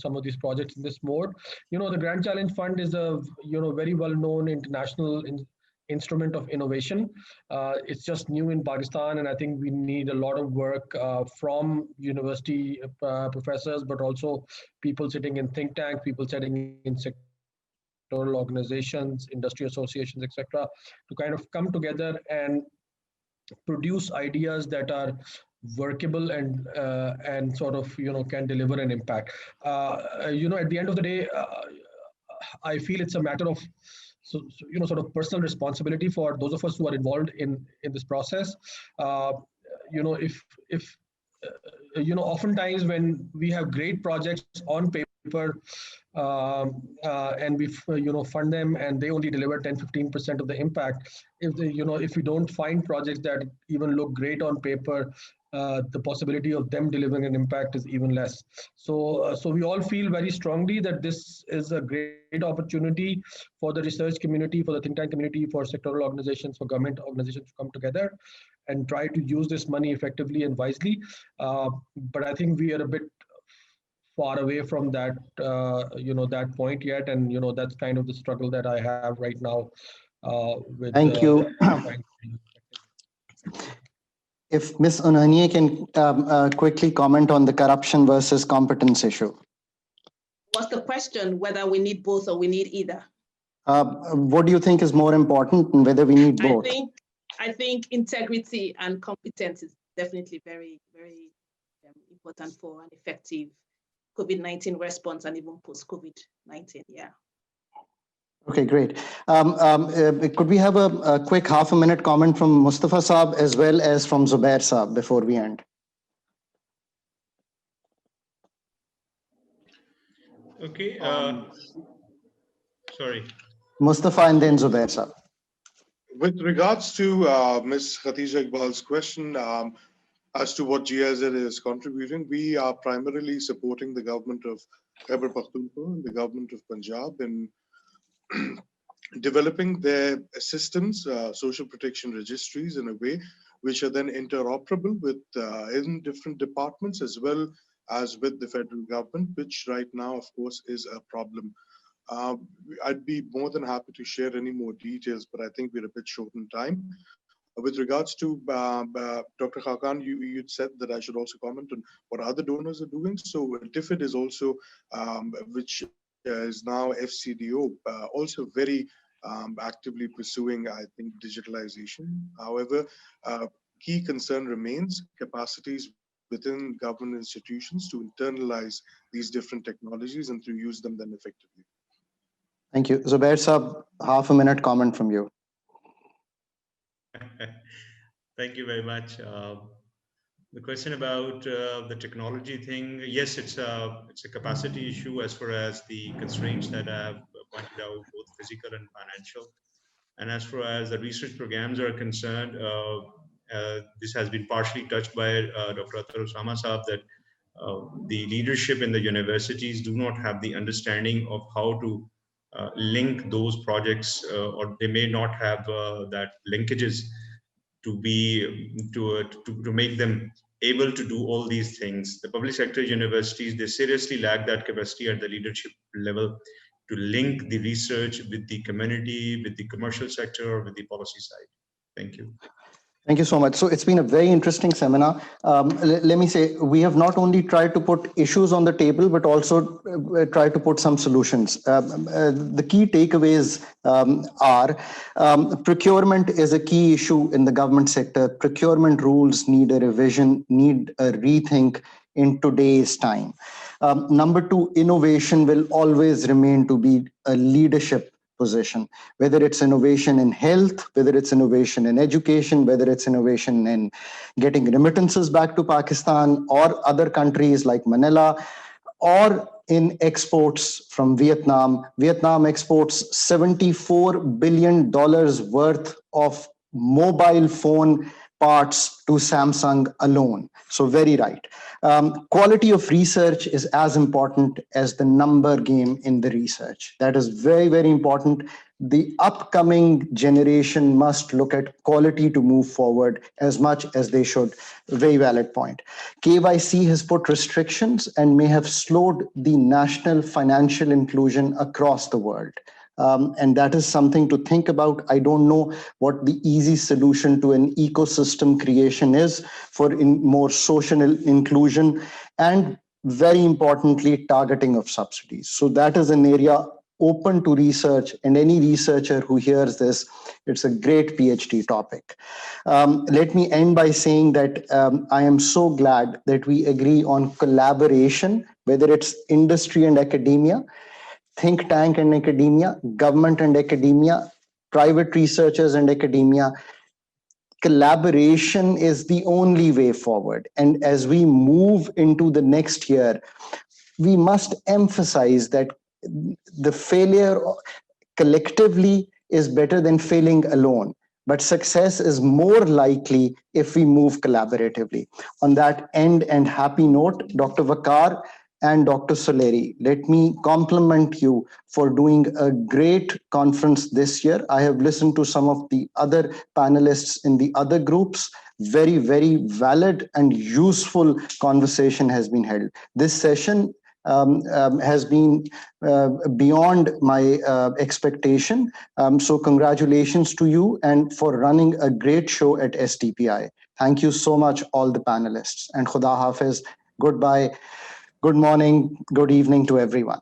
some of these projects in this mode. The Grand Challenge Fund is a very well-known international instrument of innovation. It's just new in Pakistan, and I think we need a lot of work from university professors, but also people sitting in think tanks, people sitting in organizations, industry associations, etc., to kind of come together and produce ideas that are workable and sort of can deliver an impact. At the end of the day, I feel it's a matter of sort of personal responsibility for those of us who are involved in this process. If oftentimes when we have great projects on paper, and we fund them and they only deliver 10-15% of the impact, if we don't find projects that even look great on paper, the possibility of them delivering an impact is even less. So we all feel very strongly that this is a great opportunity for the research community, for the think tank community, for sectoral organizations, for government organizations to come together and try to use this money effectively and wisely. But I think we are a bit far away from that, that point yet, and that's kind of the struggle that I have right now. Thank you. If Ms. Onyinye can quickly comment on the corruption versus competence issue. What's the question? Whether we need both or we need either? What do you think is more important, and whether we need both? I think integrity and competence is definitely very, very important for an effective COVID-19 response and even post-COVID-19. Yeah. Okay, great. Could we have a quick half-a-minute comment from Mustafa Saab as well as from Zubair Saab before we end? Okay. Sorry. Mustafa and then Zubair Saab. With regards to Ms. Khatija Iqbal's question as to what GIZ is contributing, we are primarily supporting the government of Khyber Pakhtunkhwa and the government of Punjab in developing their systems, social protection registries in a way which are then interoperable with in different departments as well as with the federal government, which right now, of course, is a problem. I'd be more than happy to share any more details, but I think we're a bit short on time. With regards to Dr. Khaqan, you'd said that I should also comment on what other donors are doing. So DFID is also, which is now FCDO, also very actively pursuing, I think, digitalization. However, key concern remains capacities within government institutions to internalize these different technologies and to use them then effectively. Thank you. Zubair Sab, half a minute comment from you. Thank you very much. The question about the technology thing, yes, it's a capacity issue as far as the constraints that I have pointed out, both physical and financial. And as far as the research programs are concerned, this has been partially touched by Dr. Athar Osama Saab, that the leadership in the universities do not have the understanding of how to link those projects, or they may not have that linkages to make them able to do all these things. The public sector universities, they seriously lack that capacity at the leadership level to link the research with the community, with the commercial sector, or with the policy side. Thank you. Thank you so much. So it's been a very interesting seminar. Let me say, we have not only tried to put issues on the table, but also tried to put some solutions. The key takeaways are procurement is a key issue in the government sector. Procurement rules need a revision, need a rethink in today's time. Number two, innovation will always remain to be a leadership position, whether it's innovation in health, whether it's innovation in education, whether it's innovation in getting remittances back to Pakistan or other countries like Manila, or in exports from Vietnam. Vietnam exports $74 billion worth of mobile phone parts to Samsung alone. So very right. Quality of research is as important as the number game in the research. That is very, very important. The upcoming generation must look at quality to move forward as much as they should. Very valid point. KYC has put restrictions and may have slowed the national financial inclusion across the world. And that is something to think about. I don't know what the easy solution to an ecosystem creation is for more social inclusion, and very importantly, targeting of subsidies. So that is an area open to research, and any researcher who hears this, it's a great PhD topic. Let me end by saying that I am so glad that we agree on collaboration, whether it's industry and academia, think tank and academia, government and academia, private researchers and academia. Collaboration is the only way forward. And as we move into the next year, we must emphasize that the failure collectively is better than failing alone. But success is more likely if we move collaboratively. On that end and happy note, Dr. Vaqar and Dr. Soleri, let me compliment you for doing a great conference this year. I have listened to some of the other panelists in the other groups. Very, very valid and useful conversation has been held. This session has been beyond my expectation. So congratulations to you and for running a great show at SDPI. Thank you so much, all the panelists. And Khuda Hafiz, goodbye. Good morning, good evening to everyone.